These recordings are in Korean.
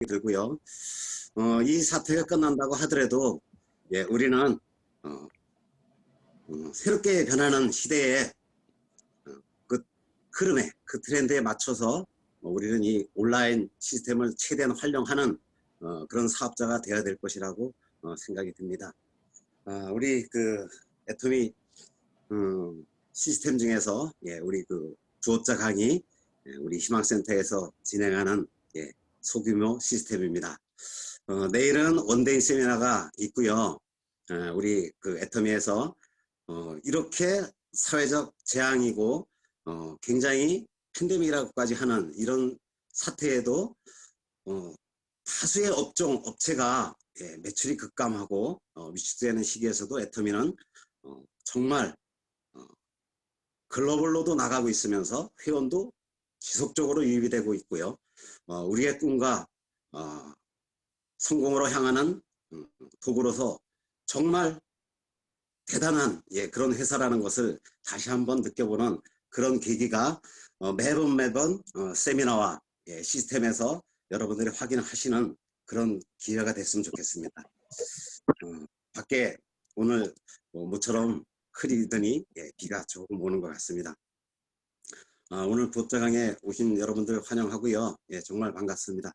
들고요. 이 사태가 끝난다고 하더라도 우리는 새롭게 변하는 시대에 그 흐름에, 그 트렌드에 맞춰서 우리는 이 온라인 시스템을 최대한 활용하는 그런 사업자가 되어야 될 것이라고 생각이 듭니다. 우리 그 애토미 시스템 중에서 우리 그 주업자 강의 우리 희망센터에서 진행하는 소규모 시스템입니다. 내일은 원데이 세미나가 있고요. 우리 그 애터미에서 이렇게 사회적 재앙이고 굉장히 팬데믹이라고까지 하는 이런 사태에도 다수의 업체가 매출이 급감하고 위축되는 시기에서도 애터미는 정말 글로벌로도 나가고 있으면서 회원도 지속적으로 유입이 되고 있고요. 우리의 꿈과 성공으로 향하는 도구로서 정말 대단한 그런 회사라는 것을 다시 한번 느껴보는 그런 계기가 매번 세미나와 시스템에서 여러분들이 확인하시는 그런 기회가 됐으면 좋겠습니다. 밖에 오늘 모처럼 흐리더니 비가 조금 오는 것 같습니다. 오늘 부업자강에 오신 여러분들 환영하고요. 정말 반갑습니다.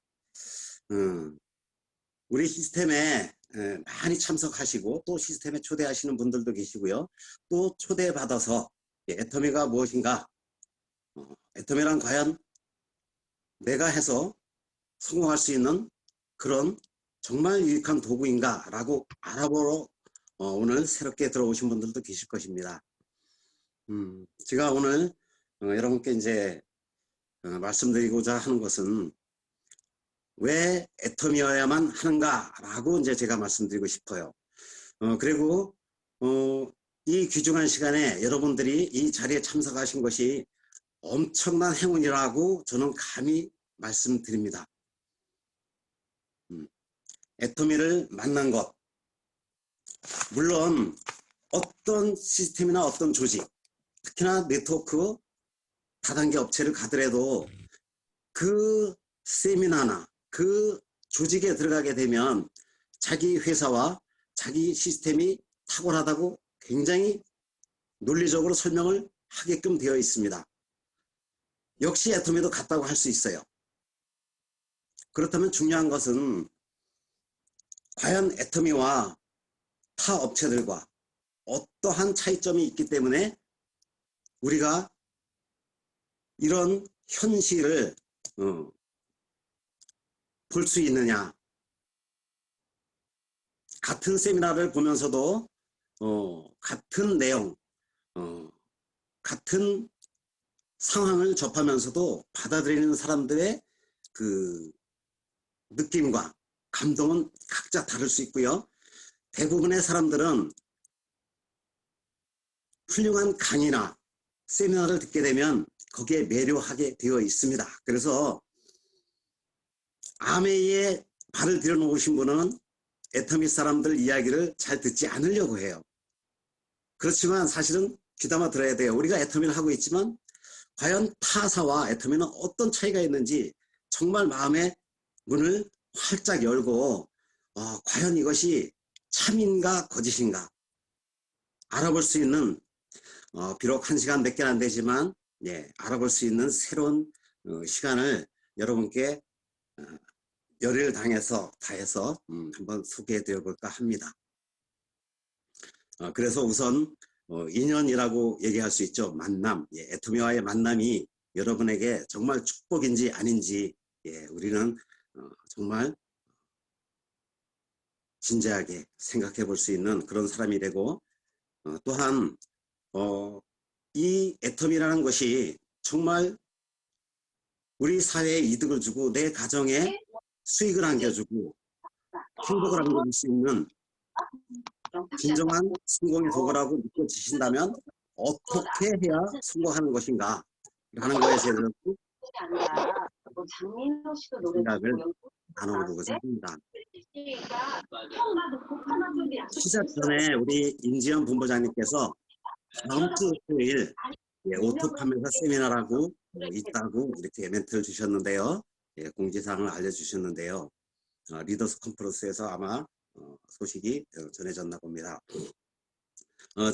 우리 시스템에 많이 참석하시고 또 시스템에 초대하시는 분들도 계시고요. 또 초대받아서 애터미가 무엇인가, 애터미란 과연 내가 해서 성공할 수 있는 그런 정말 유익한 도구인가 라고 알아보러 오늘 새롭게 들어오신 분들도 계실 것입니다. 제가 오늘 여러분께 이제 말씀드리고자 하는 것은 왜 애터미여야만 하는가라고 이제 제가 말씀드리고 싶어요. 그리고 이 귀중한 시간에 여러분들이 이 자리에 참석하신 것이 엄청난 행운이라고 저는 감히 말씀드립니다. 애터미를 만난 것, 물론 어떤 시스템이나 어떤 조직, 특히나 네트워크 다단계 업체를 가더라도 그 세미나나 그 조직에 들어가게 되면 자기 회사와 자기 시스템이 탁월하다고 굉장히 논리적으로 설명을 하게끔 되어 있습니다. 역시 애터미도 같다고 할 수 있어요. 그렇다면 중요한 것은 과연 애터미와 타 업체들과 어떠한 차이점이 있기 때문에 우리가 이런 현실을 볼 수 있느냐. 같은 세미나를 보면서도 같은 내용, 같은 상황을 접하면서도 받아들이는 사람들의 그 느낌과 감동은 각자 다를 수 있고요. 대부분의 사람들은 훌륭한 강의나 세미나를 듣게 되면 거기에 매료하게 되어 있습니다. 그래서 아메이에 발을 들여놓으신 분은 애터미 사람들 이야기를 잘 듣지 않으려고 해요. 그렇지만 사실은 귀담아 들어야 돼요. 우리가 애터미를 하고 있지만 과연 타사와 애터미는 어떤 차이가 있는지 정말 마음의 문을 활짝 열고 과연 이것이 참인가 거짓인가 알아볼 수 있는 비록 1시간 몇 개는 안 되지만 알아볼 수 있는 새로운 시간을 여러분께 열의를 다해서 한번 소개해 드려 볼까 합니다. 그래서 우선 인연이라고 얘기할 수 있죠. 만남, 애터미와의 만남이 여러분에게 정말 축복인지 아닌지 우리는 정말 진지하게 생각해 볼 수 있는 그런 사람이 되고 또한 이 애터미라는 것이 정말 우리 사회에 이득을 주고 내 가정에 수익을 안겨주고 행복을 안겨줄 수 있는 진정한 성공의 도구라고 느껴지신다면 어떻게 해야 성공하는 것인가 라는 거에 대해서 생각을 나눠보고자 합니다. 시작 전에 우리 임지연 본부장님께서 다음 주 토요일 오토 판매사 세미나라고 있다고 이렇게 멘트를 주셨는데요. 공지사항을 알려주셨는데요. 리더스 컨퍼런스에서 아마 소식이 전해졌나 봅니다.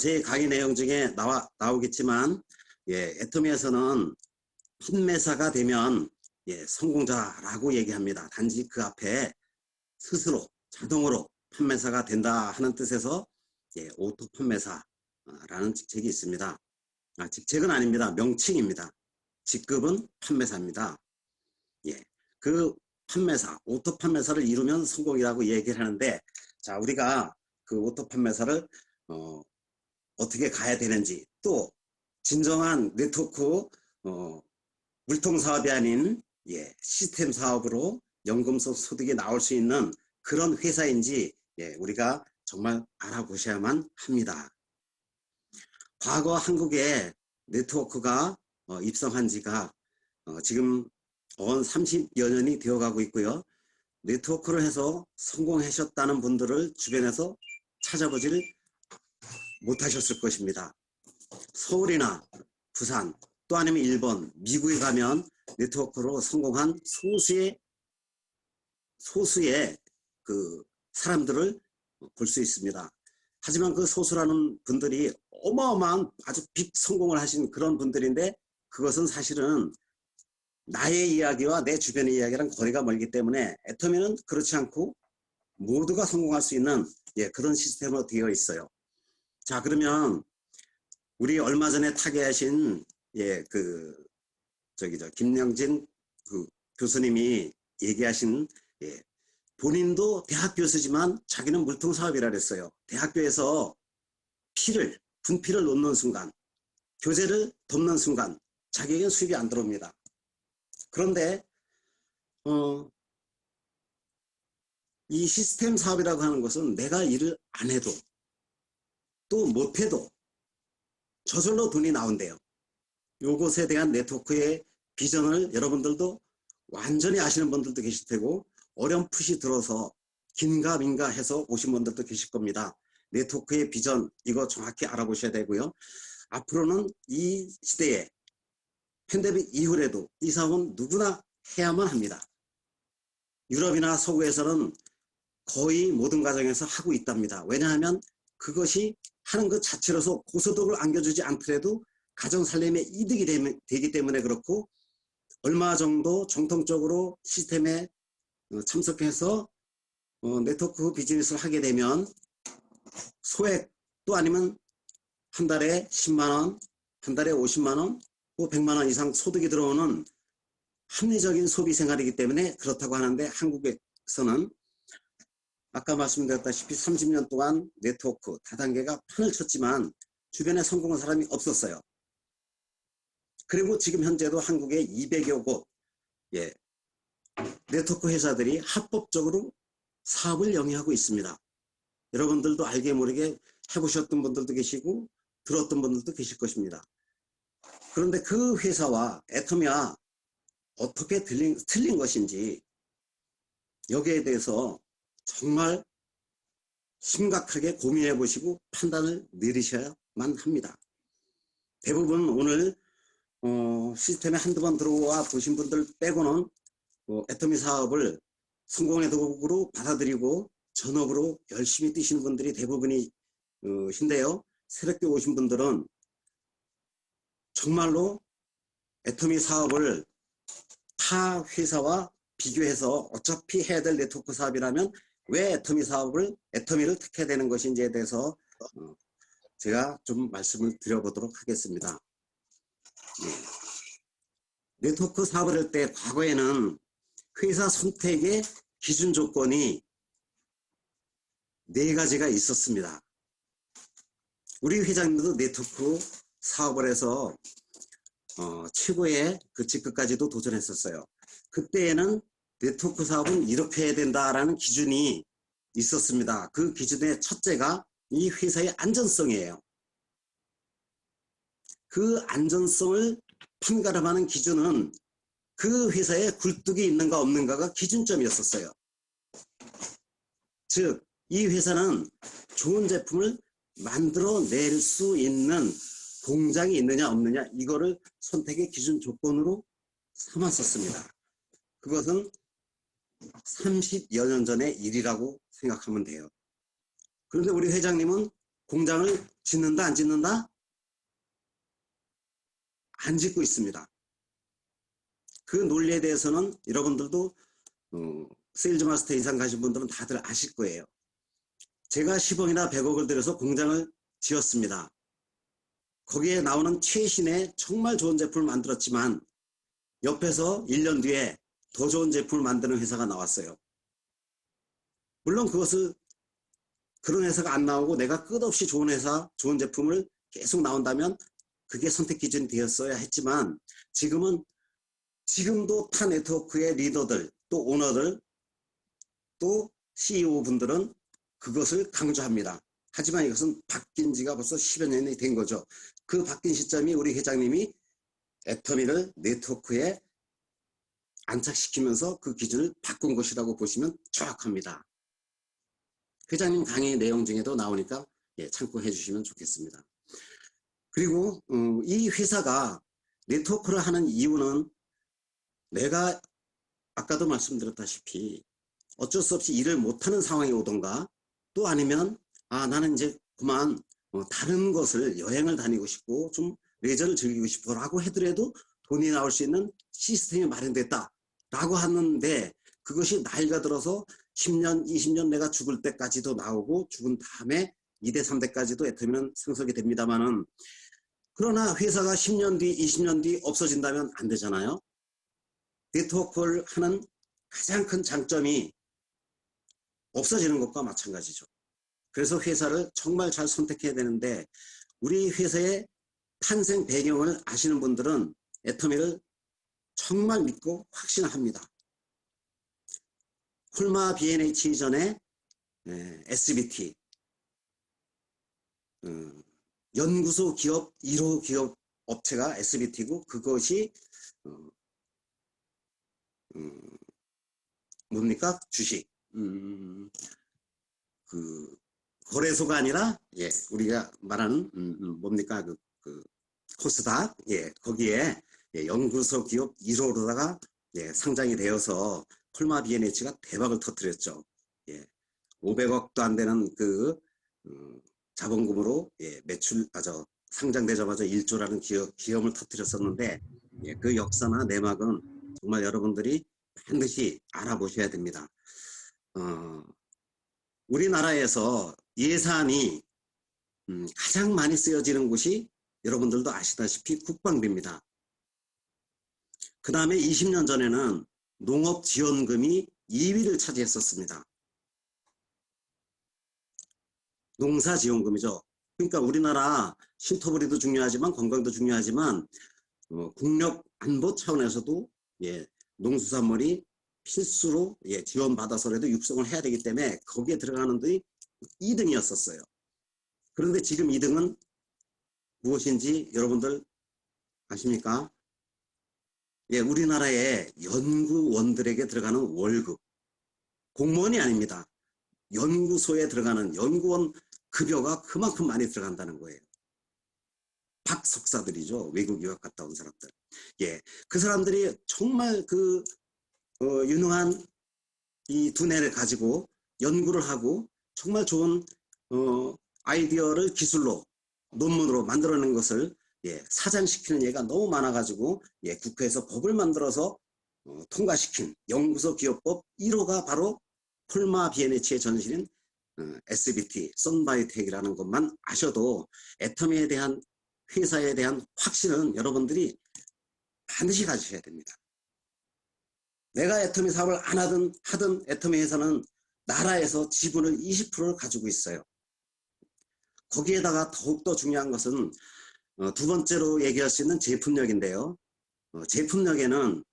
제 강의 내용 중에 나오겠지만, 예, 애터미에서는 판매사가 되면 성공자라고 얘기합니다. 단지 그 앞에 스스로 자동으로 판매사가 된다 하는 뜻에서 오토 판매사라는 직책이 있습니다. 직책은 아닙니다. 명칭입니다. 직급은 판매사입니다. 그 판매사, 오토 판매사를 이루면 성공이라고 얘기를 하는데, 자, 우리가 그 오토 판매사를 어떻게 가야 되는지, 또 진정한 네트워크 물통 사업이 아닌 시스템 사업으로 연금성 소득이 나올 수 있는 그런 회사인지 우리가 정말 알아보셔야만 합니다. 과거 한국에 네트워크가 입성한 지가 지금 30여 년이 되어가고 있고요. 네트워크를 해서 성공하셨다는 분들을 주변에서 찾아보지를 못하셨을 것입니다. 서울이나 부산, 또 아니면 일본, 미국에 가면 네트워크로 성공한 소수의 그 사람들을 볼 수 있습니다. 하지만 그 소수라는 분들이 어마어마한 아주 빅 성공을 하신 그런 분들인데, 그것은 사실은 나의 이야기와 내 주변의 이야기랑 거리가 멀기 때문에 애터미는 그렇지 않고 모두가 성공할 수 있는 그런 시스템으로 되어 있어요. 자, 그러면 우리 얼마 전에 타계하신 김영진 그 교수님이 얘기하신 본인도 대학 교수지만 자기는 물통사업이라 그랬어요. 대학교에서 분필을 놓는 순간, 교재를 덮는 순간 자기에겐 수입이 안 들어옵니다. 그런데 이 시스템 사업이라고 하는 것은 내가 일을 안 해도 또 못해도 저절로 돈이 나온대요. 요것에 대한 네트워크의 비전을 여러분들도 완전히 아시는 분들도 계실 테고, 어렴풋이 들어서 긴가민가 해서 오신 분들도 계실 겁니다. 네트워크의 비전, 이거 정확히 알아보셔야 되고요. 앞으로는 이 시대에 팬데믹 이후에도 이 사업은 누구나 해야만 합니다. 유럽이나 서구에서는 거의 모든 가정에서 하고 있답니다. 왜냐하면 그것이 하는 것 자체로서 고소득을 안겨주지 않더라도 가정 살림에 이득이 되기 때문에 그렇고, 얼마 정도 정통적으로 시스템에 참석해서 네트워크 비즈니스를 하게 되면 소액, 또 아니면 한 달에 10만원, 한 달에 50만원, 또 100만원 이상 소득이 들어오는 합리적인 소비 생활이기 때문에 그렇다고 하는데, 한국에서는 아까 말씀드렸다시피 30년 동안 네트워크 다단계가 판을 쳤지만 주변에 성공한 사람이 없었어요. 그리고 지금 현재도 한국에 200여 곳 네트워크 회사들이 합법적으로 사업을 영위하고 있습니다. 여러분들도 알게 모르게 해보셨던 분들도 계시고 들었던 분들도 계실 것입니다. 그런데 그 회사와 애터미와 어떻게 틀린 것인지, 여기에 대해서 정말 심각하게 고민해 보시고 판단을 내리셔야만 합니다. 대부분 오늘 시스템에 한두 번 들어와 보신 분들 빼고는 애터미 사업을 성공의 도구로 받아들이고 전업으로 열심히 뛰시는 분들이 대부분이신데요. 새롭게 오신 분들은 정말로 애터미 사업을 타 회사와 비교해서 어차피 해야 될 네트워크 사업이라면 왜 애터미를 택해야 되는 것인지에 대해서 제가 좀 말씀을 드려보도록 하겠습니다. 네트워크 사업을 할 때 과거에는 회사 선택의 기준 조건이 4가지가 있었습니다. 우리 회장님도 네트워크 사업을 해서 최고의 그 직급까지도 도전했었어요. 그때에는 네트워크 사업은 이렇게 해야 된다라는 기준이 있었습니다. 그 기준의 첫째가 이 회사의 안전성이에요. 그 안전성을 판가름하는 기준은 그 회사에 굴뚝이 있는가 없는가가 기준점이었었어요. 즉, 이 회사는 좋은 제품을 만들어낼 수 있는 공장이 있느냐 없느냐, 이거를 선택의 기준 조건으로 삼았었습니다. 그것은 30여 년 전의 일이라고 생각하면 돼요. 그런데 우리 회장님은 공장을 짓는다 안 짓는다? 안 짓고 있습니다. 그 논리에 대해서는 여러분들도 세일즈 마스터 인상 가신 분들은 다들 아실 거예요. 제가 10억이나 100억을 들여서 공장을 지었습니다. 거기에 나오는 최신의 정말 좋은 제품을 만들었지만 옆에서 1년 뒤에 더 좋은 제품을 만드는 회사가 나왔어요. 물론 그런 회사가 안 나오고 내가 끝없이 좋은 회사, 좋은 제품을 계속 나온다면 그게 선택 기준이 되었어야 했지만 지금도 타 네트워크의 리더들, 또 오너들, 또 CEO 분들은 그것을 강조합니다. 하지만 이것은 바뀐 지가 벌써 10여 년이 된 거죠. 그 바뀐 시점이 우리 회장님이 애터미를 네트워크에 안착시키면서 그 기준을 바꾼 것이라고 보시면 정확합니다. 회장님 강의 내용 중에도 나오니까 참고해 주시면 좋겠습니다. 그리고 이 회사가 네트워크를 하는 이유는 내가 아까도 말씀드렸다시피 어쩔 수 없이 일을 못하는 상황이 오던가 또 아니면 나는 이제 그만 다른 것을 여행을 다니고 싶고 좀 레저를 즐기고 싶어 라고 하더라도 돈이 나올 수 있는 시스템이 마련됐다 라고 하는데 그것이 나이가 들어서 10년 20년 내가 죽을 때까지도 나오고 죽은 다음에 2대 3대까지도 애터미는 상속이 됩니다만은 그러나 회사가 10년 뒤 20년 뒤 없어진다면 안 되잖아요. 네트워크를 하는 가장 큰 장점이 없어지는 것과 마찬가지죠. 그래서 회사를 정말 잘 선택해야 되는데 우리 회사의 탄생 배경을 아시는 분들은 애터미를 정말 믿고 확신합니다. 콜마 B&H 이전에 SBT 연구소 기업 1호 기업 업체가 SBT고 그것이 뭡니까? 주식 그 거래소가 아니라 우리가 말하는 뭡니까? 그 코스닥 거기에 연구소 기업 1호로다가 상장이 되어서 콜마 B&H가 대박을 터뜨렸죠. 500억도 안 되는 그 자본금으로 상장되자마자 1조라는 기업을 터뜨렸었는데 그 역사나 내막은 정말 여러분들이 반드시 알아보셔야 됩니다. 우리나라에서 예산이 가장 많이 쓰여지는 곳이 여러분들도 아시다시피 국방비입니다. 그 다음에 20년 전에는 농업지원금이 2위를 차지했었습니다. 농사지원금이죠. 그러니까 우리나라 신토부리도 중요하지만 건강도 중요하지만 국력 안보 차원에서도 농수산물이 필수로 지원받아서라도 육성을 해야 되기 때문에 거기에 들어가는 돈이 2등이었었어요. 그런데 지금 2등은 무엇인지 여러분들 아십니까? 우리나라의 연구원들에게 들어가는 월급, 공무원이 아닙니다. 연구소에 들어가는 연구원 급여가 그만큼 많이 들어간다는 거예요. 박석사들이죠. 외국 유학 갔다 온 사람들. 그 사람들이 정말 유능한 이 두뇌를 가지고 연구를 하고 정말 좋은 아이디어를 기술로 논문으로 만들어낸 것을 사장시키는 예가 너무 많아가지고 국회에서 법을 만들어서 통과시킨 연구소 기업법 1호가 바로 콜마 B&H의 전신인 SBT, 썬바이오텍이라는 것만 아셔도 애터미에 대한 회사에 대한 확신은 여러분들이 반드시 가지셔야 됩니다. 내가 애터미 사업을 안 하든 애터미 회사는 나라에서 지분을 20%를 가지고 있어요. 거기에다가 더욱더 중요한 것은 두 번째로 얘기할 수 있는 제품력인데요. 제품력에는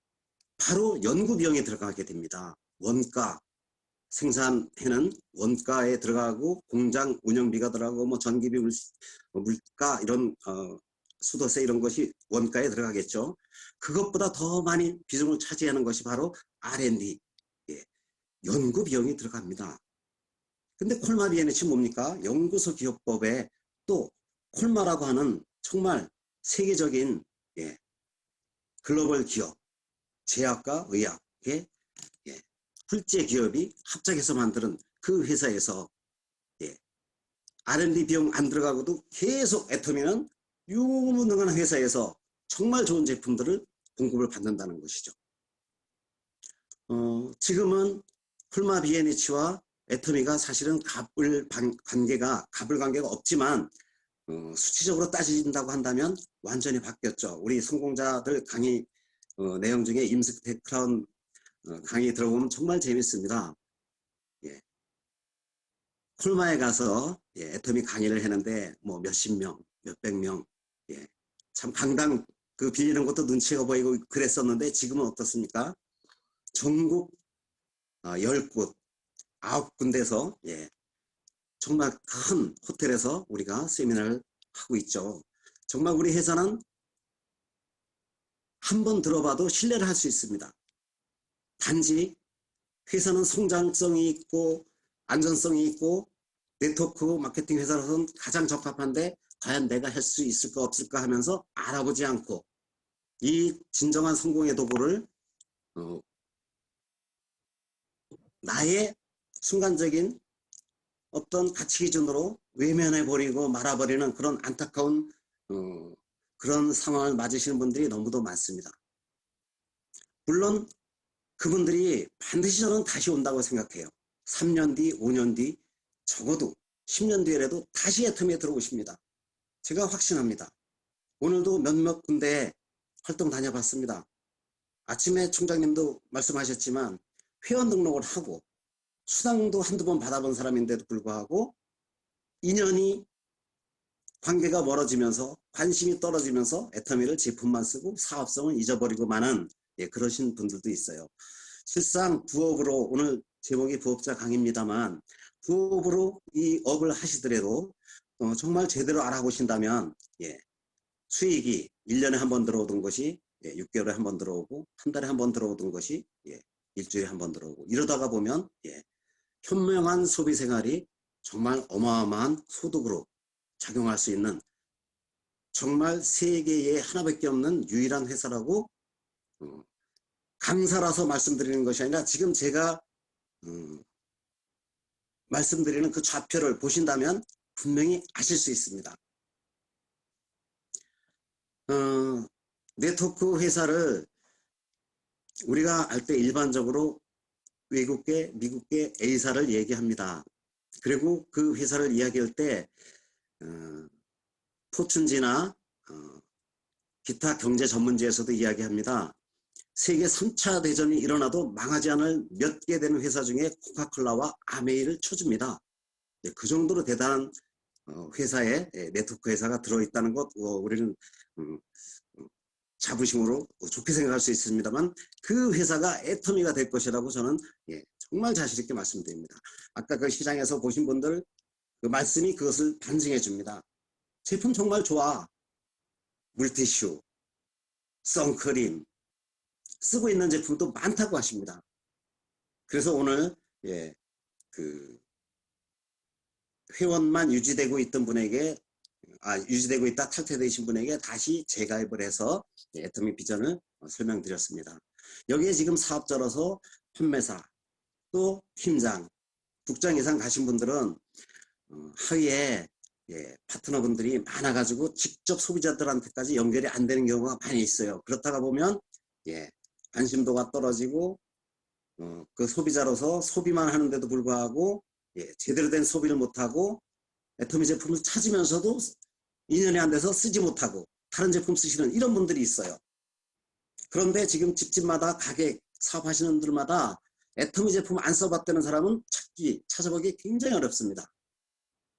바로 연구 비용이 들어가게 됩니다. 원가, 생산해는 원가에 들어가고 공장 운영비가 들어가고 뭐 전기비, 물가 이런 수도세 이런 것이 원가에 들어가겠죠. 그것보다 더 많이 비중을 차지하는 것이 바로 R&D, 연구 비용이 들어갑니다. 근데 콜마 B&H 뭡니까? 연구소 기업법에 또 콜마라고 하는 정말 세계적인 글로벌 기업, 제약과 의학의 훌재 기업이 합작해서 만드는 그 회사에서 예, R&D 비용 안 들어가고도 계속 애터미는 유무능한 회사에서 정말 좋은 제품들을 공급을 받는다는 것이죠. 지금은 훌마 B&H와 애터미가 사실은 갑을 관계가 없지만 수치적으로 따진다고 한다면 완전히 바뀌었죠. 우리 성공자들 강의 내용 중에 임스텍 크라운 강의 들어보면 정말 재밌습니다. 예. 콜마에 가서 예, 애터미 강의를 했는데 뭐 몇십 명, 몇백 명, 예. 참 강당 그 빌리는 것도 눈치가 보이고 그랬었는데 지금은 어떻습니까? 전국 10곳, 9군데서 예, 정말 큰 호텔에서 우리가 세미나를 하고 있죠. 정말 우리 회사는 한 번 들어봐도 신뢰를 할 수 있습니다. 단지 회사는 성장성이 있고 안전성이 있고 네트워크 마케팅 회사로서는 가장 적합한데 과연 내가 할 수 있을까 없을까 하면서 알아보지 않고 이 진정한 성공의 도구를 나의 순간적인 어떤 가치 기준으로 외면해버리고 말아버리는 그런 안타까운 그런 상황을 맞으시는 분들이 너무도 많습니다. 물론 그분들이 반드시 저는 다시 온다고 생각해요. 3년 뒤, 5년 뒤, 적어도 10년 뒤에라도 다시 애터미에 들어오십니다. 제가 확신합니다. 오늘도 몇몇 군데 활동 다녀봤습니다. 아침에 총장님도 말씀하셨지만 회원 등록을 하고 수당도 한두 번 받아본 사람인데도 불구하고 인연이 관계가 멀어지면서 관심이 떨어지면서 애터미를 제품만 쓰고 사업성을 잊어버리고 마는 예, 그러신 분들도 있어요. 실상 부업으로 오늘 제목이 부업자 강의입니다만 부업으로 이 업을 하시더라도 정말 제대로 알아보신다면 예, 수익이 1년에 한 번 들어오던 것이 예, 6개월에 한 번 들어오고 한 달에 한 번 들어오던 것이 예, 일주일에 한 번 들어오고 이러다가 보면 예, 현명한 소비 생활이 정말 어마어마한 소득으로 작용할 수 있는 정말 세계에 하나밖에 없는 유일한 회사라고 강사라서 말씀드리는 것이 아니라 지금 제가 말씀드리는 그 좌표를 보신다면 분명히 아실 수 있습니다. 네트워크 회사를 우리가 알 때 일반적으로 외국계, 미국계 A사를 얘기합니다. 그리고 그 회사를 이야기할 때 포춘지나 기타 경제 전문지에서도 이야기합니다. 세계 3차 대전이 일어나도 망하지 않을 몇 개 되는 회사 중에 코카콜라와 아메이를 쳐줍니다. 그 정도로 대단한 회사에 네트워크 회사가 들어있다는 것 우리는 자부심으로 좋게 생각할 수 있습니다만 그 회사가 애터미가 될 것이라고 저는 정말 자신 있게 말씀드립니다. 아까 그 시장에서 보신 분들 그 말씀이 그것을 반증해 줍니다. 제품 정말 좋아. 물티슈, 선크림 쓰고 있는 제품도 많다고 하십니다. 그래서 오늘 그 회원만 유지되고 있던 분에게 유지되고 있다 탈퇴되신 분에게 다시 재가입을 해서 애터미 비전을 설명드렸습니다. 여기에 지금 사업자로서 판매사 또 팀장 국장 이상 가신 분들은 하위에 파트너분들이 많아가지고 직접 소비자들한테까지 연결이 안 되는 경우가 많이 있어요. 그렇다가 보면 관심도가 떨어지고 그 소비자로서 소비만 하는데도 불구하고 제대로 된 소비를 못하고 애터미 제품을 찾으면서도 2년이 안 돼서 쓰지 못하고 다른 제품 쓰시는 이런 분들이 있어요. 그런데 지금 집집마다 가게 사업하시는 분들마다 애터미 제품 안 써봤다는 사람은 찾아보기 굉장히 어렵습니다.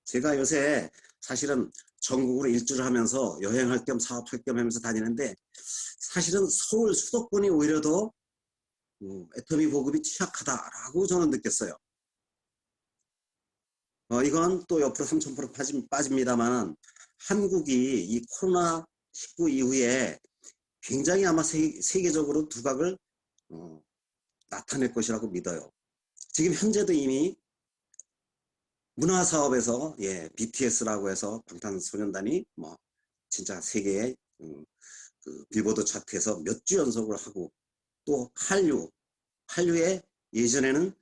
제가 요새 사실은 전국으로 일주를 하면서 여행할 겸 사업할 겸 하면서 다니는데 사실은 서울 수도권이 오히려 더 애터미 보급이 취약하다라고 저는 느꼈어요. 이건 또 옆으로 3000% 빠집니다만 한국이 이 코로나19 이후에 굉장히 아마 세계적으로 두각을 나타낼 것이라고 믿어요. 지금 현재도 이미 문화사업에서 BTS라고 해서 방탄소년단이 뭐 진짜 세계의 그 빌보드 차트에서 몇 주 연속을 하고 또 한류의 예전에는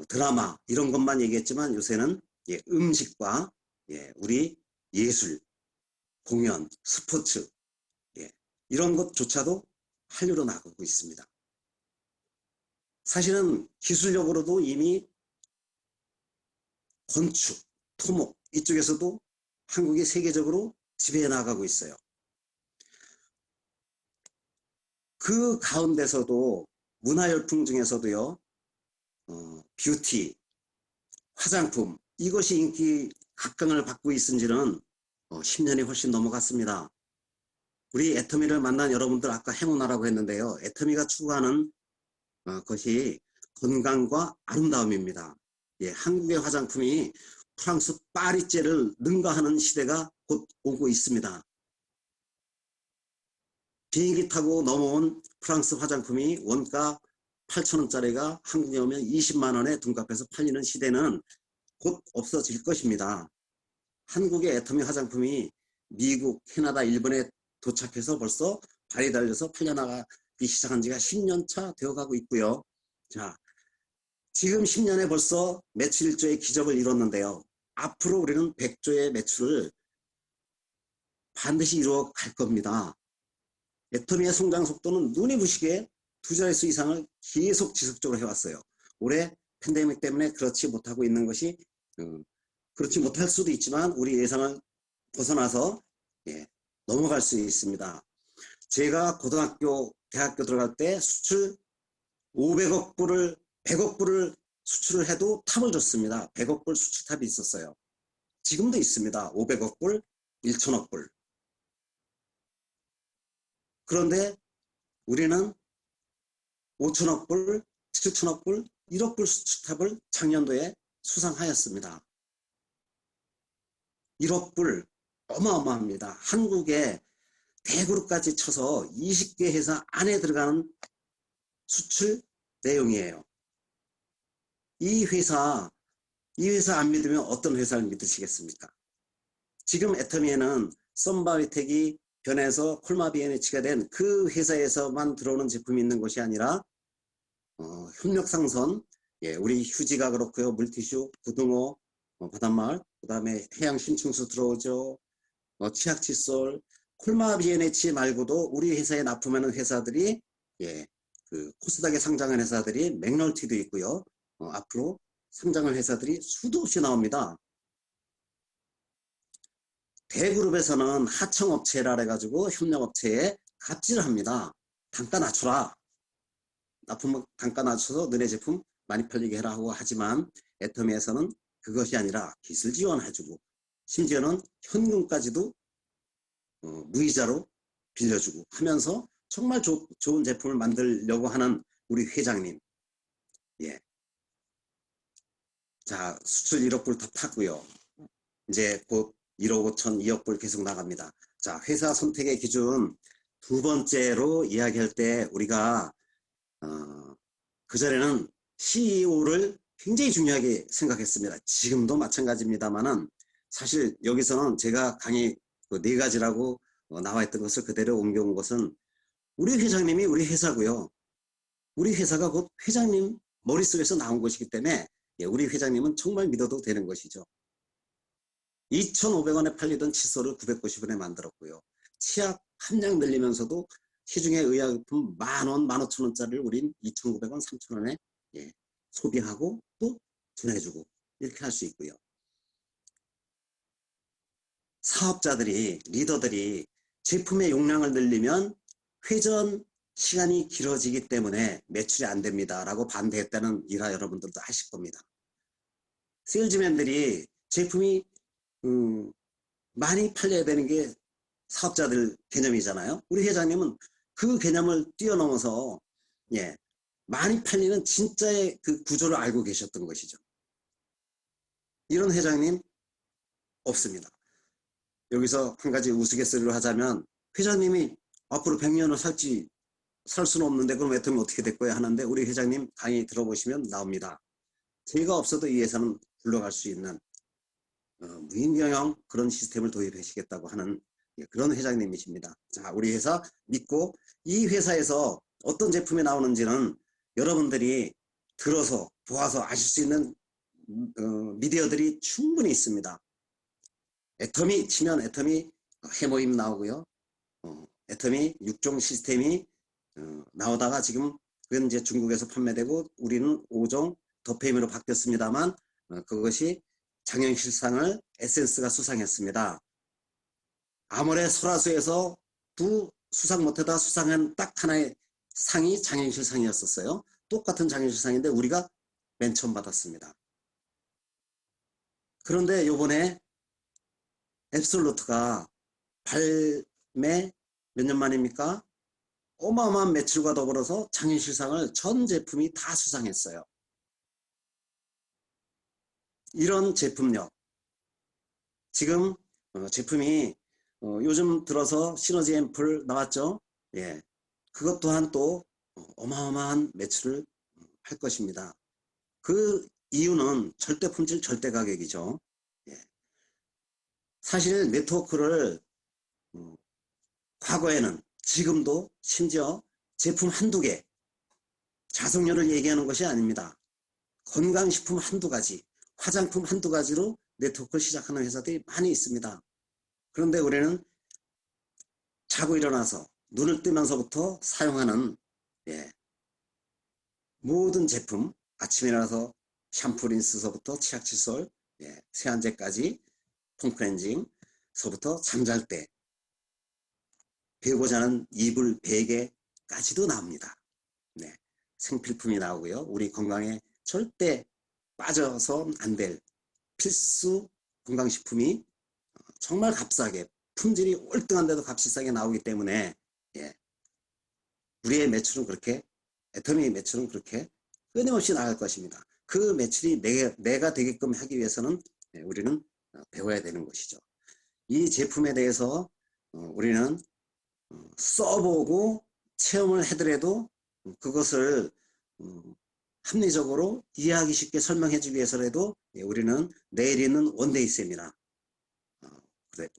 드라마 이런 것만 얘기했지만 요새는 음식과 우리 예술, 공연, 스포츠 이런 것조차도 한류로 나가고 있습니다. 사실은 기술력으로도 이미 건축, 토목 이쪽에서도 한국이 세계적으로 지배해 나가고 있어요. 그 가운데서도 문화열풍 중에서도요, 뷰티, 화장품 이것이 인기 각광을 받고 있은 지는 10년이 훨씬 넘어갔습니다. 우리 애터미를 만난 여러분들 아까 행운아라고 했는데요. 애터미가 추구하는 것이 건강과 아름다움입니다. 한국의 화장품이 프랑스 파리제를 능가하는 시대가 곧 오고 있습니다. 비행기 타고 넘어온 프랑스 화장품이 원가 8,000원짜리가 한국에 오면 20만 원에 둔갑해서 팔리는 시대는 곧 없어질 것입니다. 한국의 애터미 화장품이 미국, 캐나다, 일본에 도착해서 벌써 발이 달려서 팔려나가기 시작한 지가 10년 차 되어가고 있고요. 자, 지금 10년에 벌써 매출 1조의 기적을 이뤘는데요. 앞으로 우리는 100조의 매출을 반드시 이루어 갈 겁니다. 애터미의 성장 속도는 눈이 부시게 2자릿수 이상을 계속 지속적으로 해왔어요. 올해 팬데믹 때문에 그렇지 못하고 있는 것이 그렇지 못할 수도 있지만 우리 예상을 벗어나서 넘어갈 수 있습니다. 제가 고등학교, 대학교 들어갈 때 수출 500억 불을 100억 불을 수출을 해도 탑을 줬습니다. 100억 불 수출탑이 있었어요. 지금도 있습니다. 500억 불, 1천억 불. 그런데 우리는 5천억 불, 7천억 불, 1억 불 수출탑을 작년도에 수상하였습니다. 1억 불 어마어마합니다. 한국에 대그룹까지 쳐서 20개 회사 안에 들어가는 수출 내용이에요. 이 회사 안 믿으면 어떤 회사를 믿으시겠습니까? 지금 애터미에는 썬바이텍이 변해서 콜마비엔에치가 된 그 회사에서만 들어오는 제품이 있는 것이 아니라 협력상선, 우리 휴지가 그렇고요. 물티슈, 고등어, 바닷말, 그 다음에 해양 심층수 들어오죠. 치약 칫솔, 콜마비엔에치 말고도 우리 회사에 납품하는 회사들이 그 코스닥에 상장한 회사들이 맥널티도 있고요. 앞으로 상장할 회사들이 수도 없이 나옵니다. 대그룹에서는 하청업체라 해가지고 협력업체에 갑질을 합니다. 단가 낮춰라. 납품 단가 낮춰서 너네 제품 많이 팔리게 해라 하고 하지만 애터미에서는 그것이 아니라 기술 지원해주고 심지어는 현금까지도 무이자로 빌려주고 하면서 정말 좋은 제품을 만들려고 하는 우리 회장님. 자, 수출 1억 불 다 탔고요. 이제 곧 1억 5천, 2억 불 계속 나갑니다. 자, 회사 선택의 기준 두 번째로 이야기할 때 우리가 그전에는 CEO를 굉장히 중요하게 생각했습니다. 지금도 마찬가지입니다만은 사실 여기서는 제가 강의 그 4가지라고 나와 있던 것을 그대로 옮겨온 것은 우리 회장님이 우리 회사고요. 우리 회사가 곧 회장님 머릿속에서 나온 것이기 때문에 우리 회장님은 정말 믿어도 되는 것이죠. 2,500원에 팔리던 칫솔을 990원에 만들었고요. 치약 함량 늘리면서도 시중에 의약품 만원, 15,000원짜리를 우린 2,900원, 3,000원에 소비하고 또 전해주고 이렇게 할 수 있고요. 사업자들이, 리더들이 제품의 용량을 늘리면 회전 시간이 길어지기 때문에 매출이 안 됩니다 라고 반대했다는 일화 여러분들도 아실 겁니다. 세일즈맨들이 제품이 많이 팔려야 되는 게 사업자들 개념이잖아요. 우리 회장님은 그 개념을 뛰어넘어서 많이 팔리는 진짜의 그 구조를 알고 계셨던 것이죠. 이런 회장님 없습니다. 여기서 한 가지 우스갯소리로 하자면 회장님이 앞으로 100년을 살 수는 없는데 그럼 애터미 어떻게 될 거야 하는데 우리 회장님 강의 들어보시면 나옵니다. 제가 없어도 이 회사는 굴러갈 수 있는 무임경영 그런 시스템을 도입하시겠다고 하는 그런 회장님이십니다. 자, 우리 회사 믿고 이 회사에서 어떤 제품이 나오는지는 여러분들이 들어서 보아서 아실 수 있는 미디어들이 충분히 있습니다. 애터미 치면 애터미 해모임 나오고요. 애터미 6종 시스템이 나오다가 지금 그건 이제 중국에서 판매되고 우리는 5종 더페임으로 바뀌었습니다만 그것이 장영실상을 에센스가 수상했습니다. 아모레 설화수에서 두 수상 못하다 수상한 딱 하나의 상이 장영실상이었었어요. 똑같은 장영실상인데 우리가 맨 처음 받았습니다. 그런데 요번에 앱솔루트가 발매 몇 년 만입니까? 어마어마한 매출과 더불어서 장인실상을 전 제품이 다 수상했어요. 이런 제품력. 지금 제품이 요즘 들어서 시너지 앰플 나왔죠? 예. 그것 또한 또 어마어마한 매출을 할 것입니다. 그 이유는 절대 품질 절대 가격이죠. 예. 사실 네트워크를 과거에는 지금도 심지어 제품 한두 개, 자석료를 얘기하는 것이 아닙니다. 건강식품 한두 가지, 화장품 한두 가지로 네트워크를 시작하는 회사들이 많이 있습니다. 그런데 우리는 자고 일어나서 눈을 뜨면서부터 사용하는 모든 제품, 아침에 일어나서 샴푸 린스서부터 치약 칫솔, 세안제까지 폼클렌징서부터 잠잘 때 배우고 자는 이불 베개까지도 나옵니다. 네, 생필품이 나오고요. 우리 건강에 절대 빠져서 안 될 필수 건강식품이 정말 값싸게 품질이 월등한데도 값이 싸게 나오기 때문에 우리의 매출은 그렇게 애터미 매출은 그렇게 끊임없이 나갈 것입니다. 그 매출이 내가 되게끔 하기 위해서는 우리는 배워야 되는 것이죠. 이 제품에 대해서 우리는 써보고 체험을 해더라도 그것을 합리적으로 이해하기 쉽게 설명해 주기 위해서라도 우리는 내일 있는 원데이 세미나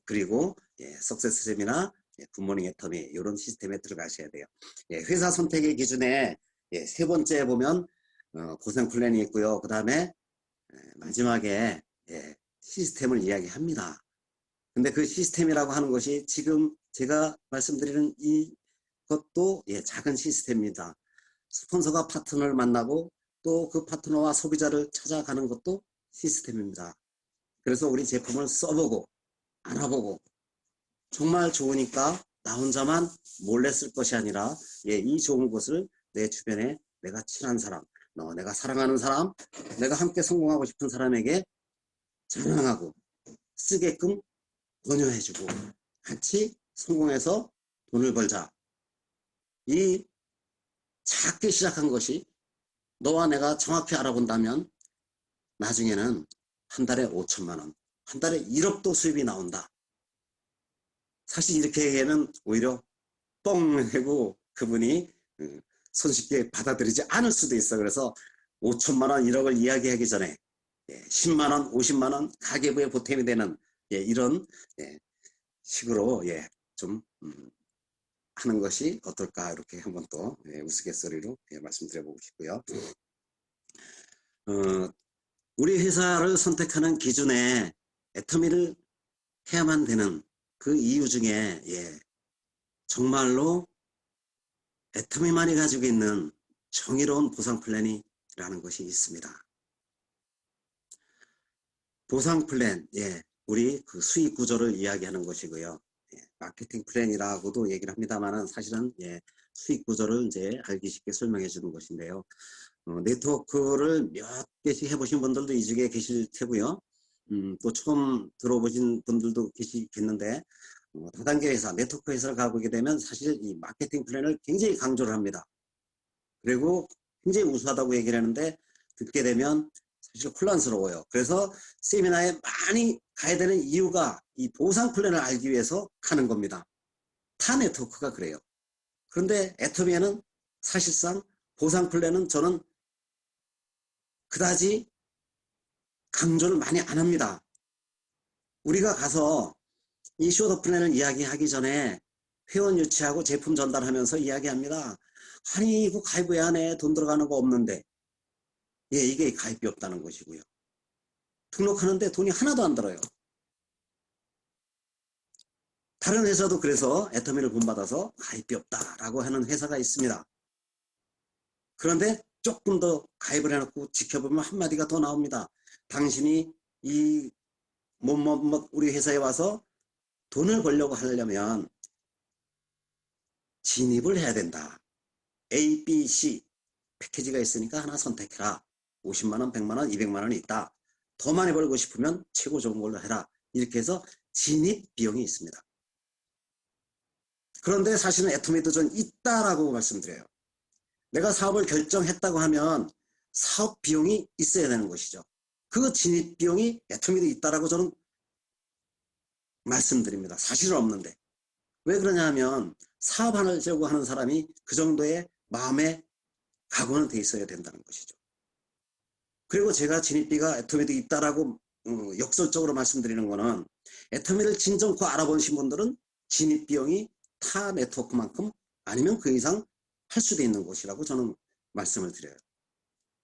그리고 석세스 세미나 굿모닝 애터미 이런 시스템에 들어가셔야 돼요. 회사 선택의 기준에 세 번째 보면 보상 플랜이 있고요. 그 다음에 마지막에 시스템을 이야기합니다. 근데 그 시스템이라고 하는 것이 지금 제가 말씀드리는 이것도 작은 시스템입니다. 스폰서가 파트너를 만나고 또 그 파트너와 소비자를 찾아가는 것도 시스템입니다. 그래서 우리 제품을 써보고 알아보고 정말 좋으니까 나 혼자만 몰래 쓸 것이 아니라 이 좋은 것을 내 주변에 내가 친한 사람, 내가 사랑하는 사람, 내가 함께 성공하고 싶은 사람에게 자랑하고 쓰게끔 권유해주고 같이 성공해서 돈을 벌자. 이 작게 시작한 것이 너와 내가 정확히 알아본다면 나중에는 한 달에 5천만 원, 한 달에 1억도 수입이 나온다. 사실 이렇게 얘기하면 오히려 뻥 하고 그분이 손쉽게 받아들이지 않을 수도 있어. 그래서 5천만 원, 1억을 이야기하기 전에 10만 원, 50만 원 가계부에 보탬이 되는 이런 식으로 좀 하는 것이 어떨까 이렇게 한번 또 우스갯소리로 말씀드려보고 싶고요. 우리 회사를 선택하는 기준에 애터미를 해야만 되는 그 이유 중에 정말로 애터미만이 가지고 있는 정의로운 보상 플랜이라는 것이 있습니다. 보상 플랜, 우리 그 수익 구조를 이야기하는 것이고요. 마케팅 플랜이라고도 얘기를 합니다만은 사실은 수익 구조를 이제 알기 쉽게 설명해 주는 것인데요. 네트워크를 몇 개씩 해보신 분들도 이 중에 계실 테고요. 또 처음 들어보신 분들도 계시겠는데 다단계 회사, 네트워크 회사를 가보게 되면 사실 이 마케팅 플랜을 굉장히 강조를 합니다. 그리고 굉장히 우수하다고 얘기를 하는데 듣게 되면 사실 혼란스러워요. 그래서 세미나에 많이 가야 되는 이유가 이 보상 플랜을 알기 위해서 가는 겁니다. 타 네트워크가 그래요. 그런데 애터미에는 사실상 보상 플랜은 저는 그다지 강조를 많이 안 합니다. 우리가 가서 이 쇼더 플랜을 이야기하기 전에 회원 유치하고 제품 전달하면서 이야기합니다. 아니 이거 가입 왜 안 해? 돈 들어가는 거 없는데. 예, 이게 가입비 없다는 것이고요. 등록하는데 돈이 하나도 안 들어요. 다른 회사도 그래서 애터미를 본받아서 가입비 없다라고 하는 회사가 있습니다. 그런데 조금 더 가입을 해놓고 지켜보면 한마디가 더 나옵니다. 당신이 이 우리 회사에 와서 돈을 벌려고 하려면 진입을 해야 된다. A, B, C 패키지가 있으니까 하나 선택해라. 50만원, 100만원, 200만원이 있다. 더 많이 벌고 싶으면 최고 좋은 걸로 해라. 이렇게 해서 진입 비용이 있습니다. 그런데 사실은 애터미도 좀 있다라고 말씀드려요. 내가 사업을 결정했다고 하면 사업 비용이 있어야 되는 것이죠. 그 진입 비용이 애터미도 있다라고 저는 말씀드립니다. 사실은 없는데. 왜 그러냐 하면 사업하려고 하는 사람이 그 정도의 마음의 각오는 돼 있어야 된다는 것이죠. 그리고 제가 진입비가 애터미도 있다라고 역설적으로 말씀드리는 거는 애터미를 진정코 알아보신 분들은 진입 비용이 타 네트워크만큼 아니면 그 이상 할 수도 있는 곳이라고 저는 말씀을 드려요.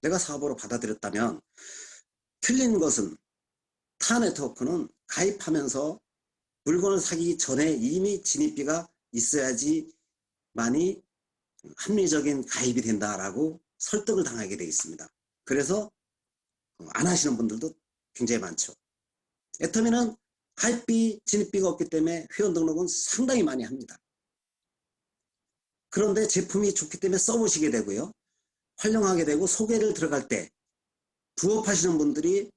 내가 사업으로 받아들였다면 틀린 것은 타 네트워크는 가입하면서 물건을 사기 전에 이미 진입비가 있어야지만이 합리적인 가입이 된다라고 설득을 당하게 되어 있습니다. 그래서 안 하시는 분들도 굉장히 많죠. 애터미는 가입비, 진입비가 없기 때문에 회원 등록은 상당히 많이 합니다. 그런데 제품이 좋기 때문에 써보시게 되고요. 활용하게 되고 소개를 들어갈 때 부업하시는 분들이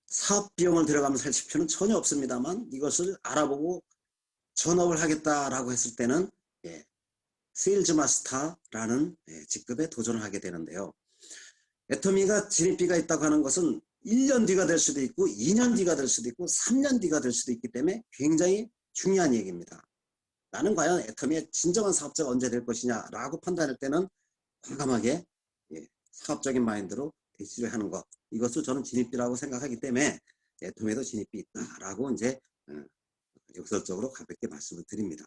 사업 비용을 들어가면서 할 필요는 전혀 없습니다만 이것을 알아보고 전업을 하겠다라고 했을 때는 세일즈 마스터라는 직급에 도전을 하게 되는데요. 애터미가 진입비가 있다고 하는 것은 1년 뒤가 될 수도 있고 2년 뒤가 될 수도 있고 3년 뒤가 될 수도 있기 때문에 굉장히 중요한 얘기입니다. 나는 과연 애터미의 진정한 사업자가 언제 될 것이냐 라고 판단할 때는 과감하게 사업적인 마인드로 대시를 하는 것, 이것을 저는 진입비라고 생각하기 때문에 애터미에도 진입비 있다라고 이제 역설적으로 가볍게 말씀을 드립니다.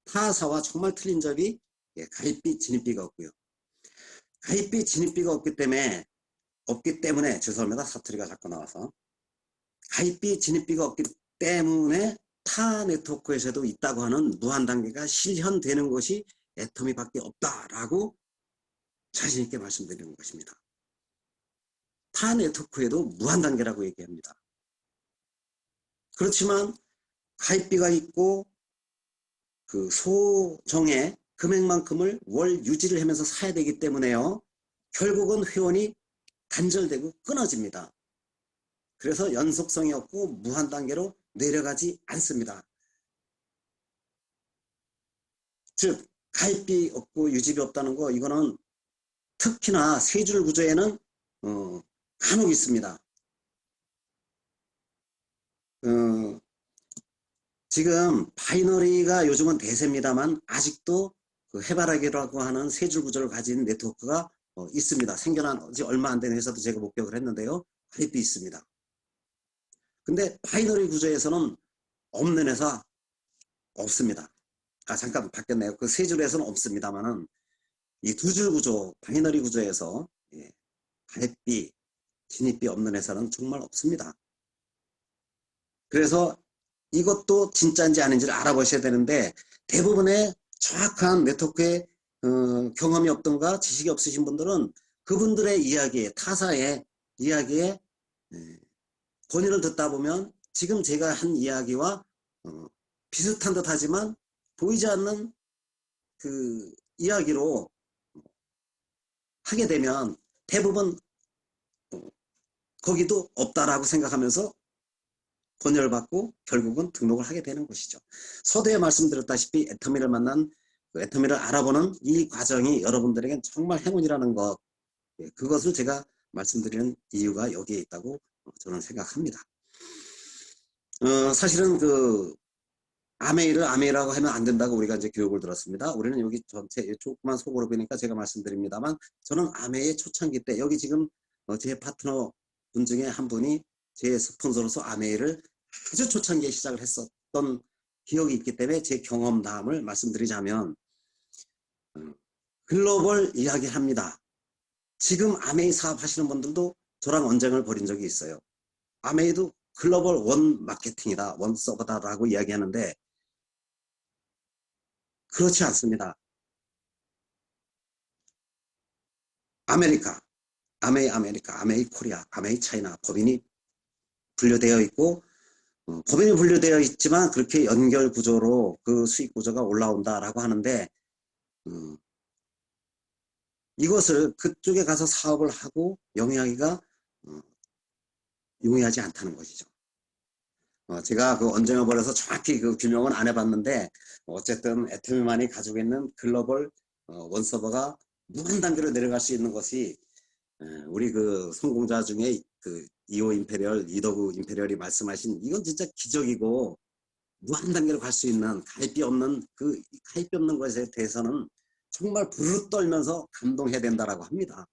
타사와 정말 틀린 점이 가입비, 진입비가 없고요. 가입비, 진입비가 없기 때문에 죄송합니다. 사투리가 자꾸 나와서 가입비, 진입비가 없기 때문에 타 네트워크에서도 있다고 하는 무한 단계가 실현되는 것이 애터미밖에 없다라고 자신 있게 말씀드리는 것입니다. 타 네트워크에도 무한 단계라고 얘기합니다. 그렇지만 가입비가 있고 그 소정의 금액만큼을 월 유지를 하면서 사야 되기 때문에요. 결국은 회원이 단절되고 끊어집니다. 그래서 연속성이 없고 무한 단계로 내려가지 않습니다. 즉 가입비 없고 유지비 없다는 거, 이거는 특히나 세 줄 구조에는 간혹 있습니다. 지금 바이너리가 요즘은 대세입니다만 아직도 그 해바라기라고 하는 세 줄 구조를 가진 네트워크가 있습니다. 생겨난 지 얼마 안 된 회사도 제가 목격을 했는데요. 가입비 있습니다. 근데 바이너리 구조에서는 없는 회사 없습니다. 잠깐 바뀌었네요. 그 세 줄에서는 없습니다만은 이 두 줄 구조, 바이너리 구조에서 가입비, 진입비 없는 회사는 정말 없습니다. 그래서 이것도 진짜인지 아닌지를 알아보셔야 되는데, 대부분의 정확한 네트워크의 경험이 없던가 지식이 없으신 분들은 그분들의 이야기에, 타사의 이야기에 본인을 듣다 보면 지금 제가 한 이야기와 비슷한 듯 하지만 보이지 않는 그 이야기로 하게 되면 대부분 거기도 없다라고 생각하면서 권유를 받고 결국은 등록을 하게 되는 것이죠. 서두에 말씀드렸다시피 애터미를 만난, 애터미를 알아보는 이 과정이 여러분들에겐 정말 행운이라는 것, 그것을 제가 말씀드리는 이유가 여기에 있다고 저는 생각합니다. 사실은 그 아메이라고 하면 안 된다고 우리가 이제 교육을 들었습니다. 우리는 여기 전체 조그만 속으로 보니까 제가 말씀드립니다만, 저는 아메이의 초창기 때 여기 지금 제 파트너 분 중에 한 분이 제 스폰서로서 아메이를 아주 초창기에 시작을 했었던 기억이 있기 때문에 제 경험담을 말씀드리자면, 글로벌 이야기합니다. 지금 아메이 사업 하시는 분들도 저랑 언쟁을 벌인 적이 있어요. 아메이도 글로벌 원 마케팅이다, 원 서버다라고 이야기하는데 그렇지 않습니다. 아메리카, 아메이 아메리카, 아메이 코리아, 아메이 차이나 법인이 분류되어 있고 법인이 분류되어 있지만 그렇게 연결 구조로 그 수익 구조가 올라온다라고 하는데 이것을 그쪽에 가서 사업을 하고 영위하기가 용이하지 않다는 것이죠. 제가 그 언쟁을 벌여서 정확히 그 규명은 안 해봤는데 어쨌든 애터미만이 가지고 있는 글로벌 원서버가 무한 단계로 내려갈 수 있는 것이 우리 그 성공자 중에 그 이오 임페리얼, 이더그 임페리얼이 말씀하신 이건 진짜 기적이고 무한 단계로 갈 수 있는 가입비 없는 그 가입비 없는 것에 대해서는 정말 부르르 떨면서 감동해야 된다라고 합니다.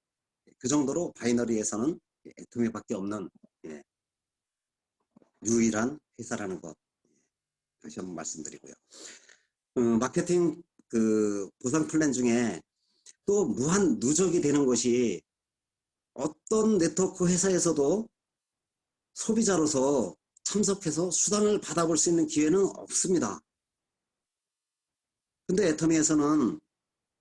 그 정도로 바이너리에서는 애터미밖에 없는 유일한 회사라는 것 다시 한번 말씀드리고요. 마케팅 그 보상 플랜 중에 또 무한 누적이 되는 것이 어떤 네트워크 회사에서도 소비자로서 참석해서 수당을 받아볼 수 있는 기회는 없습니다. 근데 애터미에서는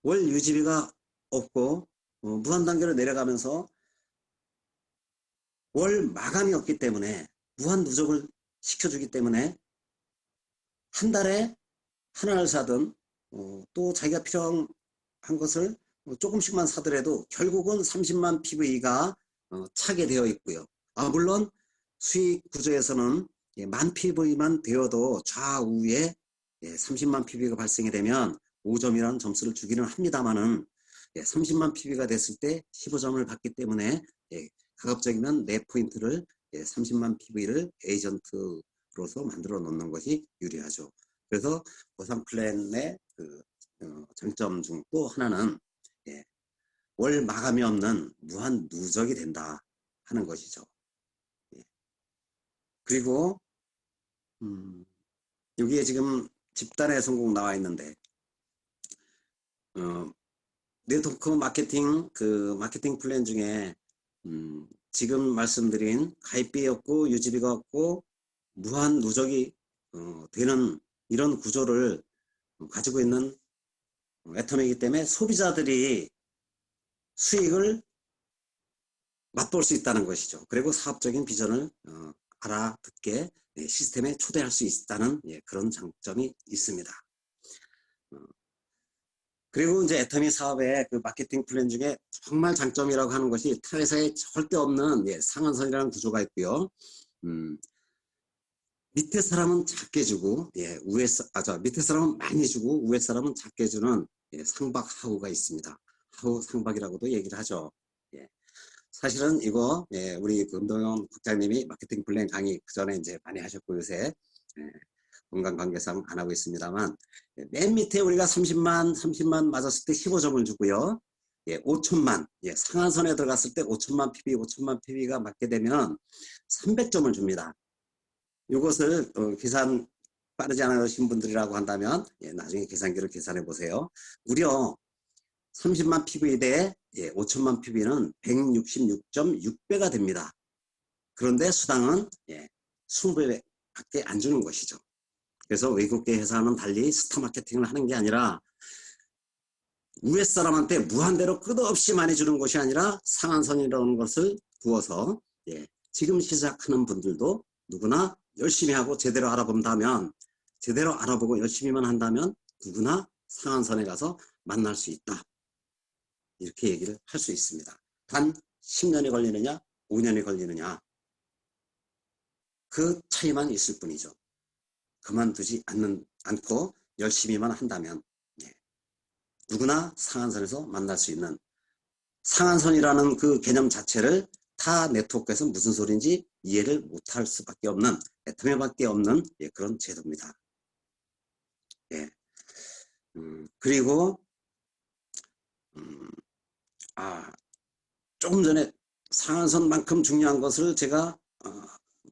월 유지비가 없고 무한 단계로 내려가면서 월 마감이 없기 때문에 무한 누적을 시켜주기 때문에 한 달에 하나를 사든 또 자기가 필요한 것을 조금씩만 사더라도 결국은 30만 PV가 차게 되어 있고요. 물론 수익 구조에서는 만 PV만 되어도 좌우에 30만 PV가 발생이 되면 5점이라는 점수를 주기는 합니다만은 30만 PV가 됐을 때 15점을 받기 때문에 가급적이면 내 포인트를 30만 PV를 에이전트로서 만들어 놓는 것이 유리하죠. 그래서 보상 플랜의 그 장점 중 또 하나는 월 마감이 없는 무한 누적이 된다 하는 것이죠. 그리고 여기에 지금 집단의 성공 나와 있는데 네트워크 마케팅 그 마케팅 플랜 중에 지금 말씀드린 가입비 없고 유지비가 없고 무한 누적이 되는 이런 구조를 가지고 있는 애터미이기 때문에 소비자들이 수익을 맛볼 수 있다는 것이죠. 그리고 사업적인 비전을 알아듣게 시스템에 초대할 수 있다는 그런 장점이 있습니다. 그리고 이제 애터미 사업의 그 마케팅 플랜 중에 정말 장점이라고 하는 것이 타 회사에 절대 없는 상한선이라는 구조가 있고요. 밑에 사람은 작게 주고 밑에 사람은 많이 주고 위에 사람은 작게 주는 상박하우가 있습니다. 하우 상박이라고도 얘기를 하죠. 사실은 이거 우리 금동현 국장님이 마케팅 플랜 강의 그 전에 이제 많이 하셨고 요새 건강 관계상 안 하고 있습니다만 맨 밑에 우리가 30만 맞았을 때 15점을 주고요. 5천만 상한선에 들어갔을 때 5천만 PB가 맞게 되면 300점을 줍니다. 이것을 계산 빠르지 않으신 분들이라고 한다면 나중에 계산기를 계산해 보세요. 무려 30만 PV 대 5천만 PV는 166.6배가 됩니다. 그런데 수당은 20배밖에 안 주는 것이죠. 그래서 외국계 회사는 달리 스타 마케팅을 하는 게 아니라 위에 사람한테 무한대로 끝없이 많이 주는 것이 아니라 상한선이라는 것을 두어서 지금 시작하는 분들도 누구나 열심히 하고 제대로 알아본다면 제대로 알아보고 열심히만 한다면 누구나 상한선에 가서 만날 수 있다. 이렇게 얘기를 할 수 있습니다. 단 10년이 걸리느냐 5년이 걸리느냐 그 차이만 있을 뿐이죠. 그만두지 않고 열심히만 한다면 누구나 상한선에서 만날 수 있는 상한선이라는 그 개념 자체를 타 네트워크에서 무슨 소리인지 이해를 못할 수밖에 없는 애터미밖에 없는 그런 제도입니다. 그리고 조금 전에 상한선만큼 중요한 것을 제가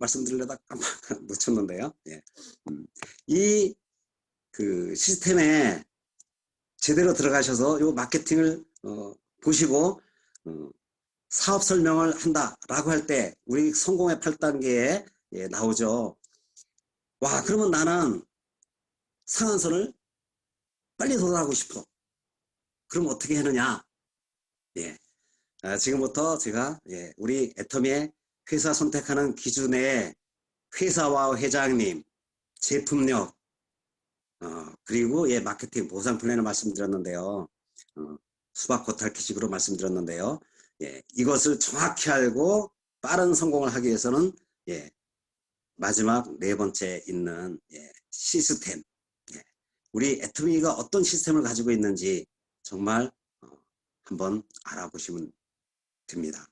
말씀드리려다 깜빡 놓쳤는데요. 이 그 시스템에 제대로 들어가셔서 이 마케팅을 보시고 사업 설명을 한다라고 할 때 우리 성공의 8단계에 나오죠. 와, 그러면 나는 상한선을 빨리 도달하고 싶어. 그럼 어떻게 하느냐? 예. 지금부터 제가 우리 애터미의 회사 선택하는 기준에 회사와 회장님, 제품력, 그리고 마케팅 보상 플랜을 말씀드렸는데요. 수박 겉핥기식으로 말씀드렸는데요. 이것을 정확히 알고 빠른 성공을 하기 위해서는 마지막 네 번째 있는 시스템. 우리 애터미가 어떤 시스템을 가지고 있는지 정말 한번 알아보시면 됩니다.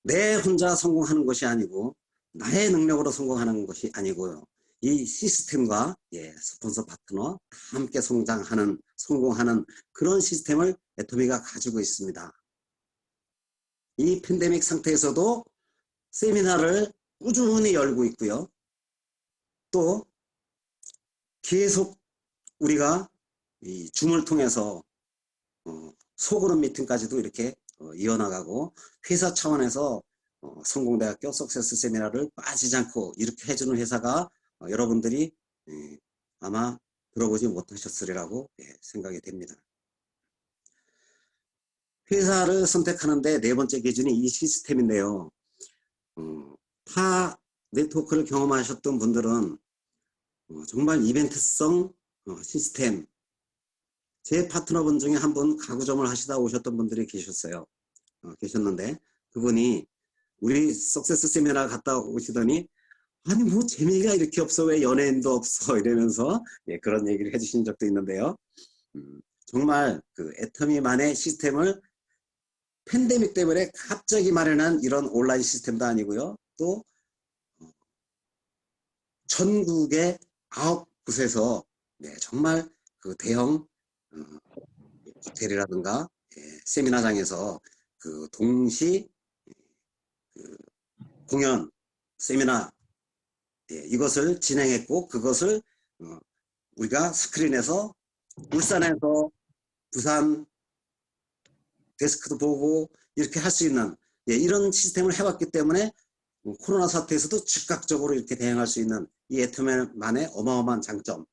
내 혼자 성공하는 것이 아니고 나의 능력으로 성공하는 것이 아니고요. 이 시스템과 스폰서 파트너 함께 성공하는 그런 시스템을 애터미가 가지고 있습니다. 이 팬데믹 상태에서도 세미나를 꾸준히 열고 있고요. 또 계속 우리가 이 줌을 통해서 소그룹 미팅까지도 이렇게 이어나가고 회사 차원에서 성공대학교 석세스 세미나를 빠지지 않고 이렇게 해주는 회사가 여러분들이 아마 들어보지 못하셨으리라고 생각이 됩니다. 회사를 선택하는데 네 번째 기준이 이 시스템인데요. 타 네트워크를 경험하셨던 분들은 정말 이벤트성 시스템, 제 파트너분 중에 한 분 가구점을 하시다 오셨던 분들이 계셨는데 그분이 우리 석세스 세미나 갔다 오시더니 아니 뭐 재미가 이렇게 없어, 왜 연예인도 없어, 이러면서 그런 얘기를 해주신 적도 있는데요. 정말 그 애터미만의 시스템을 팬데믹 때문에 갑자기 마련한 이런 온라인 시스템도 아니고요. 또 전국의 9곳에서 정말 그 대형 호텔이라든가 세미나장에서 그 동시 그 공연, 세미나 이것을 진행했고, 그것을 우리가 스크린에서 울산에서 부산 데스크도 보고 이렇게 할 수 있는 이런 시스템을 해왔기 때문에 코로나 사태에서도 즉각적으로 이렇게 대응할 수 있는 이 애터미만의 어마어마한 장점,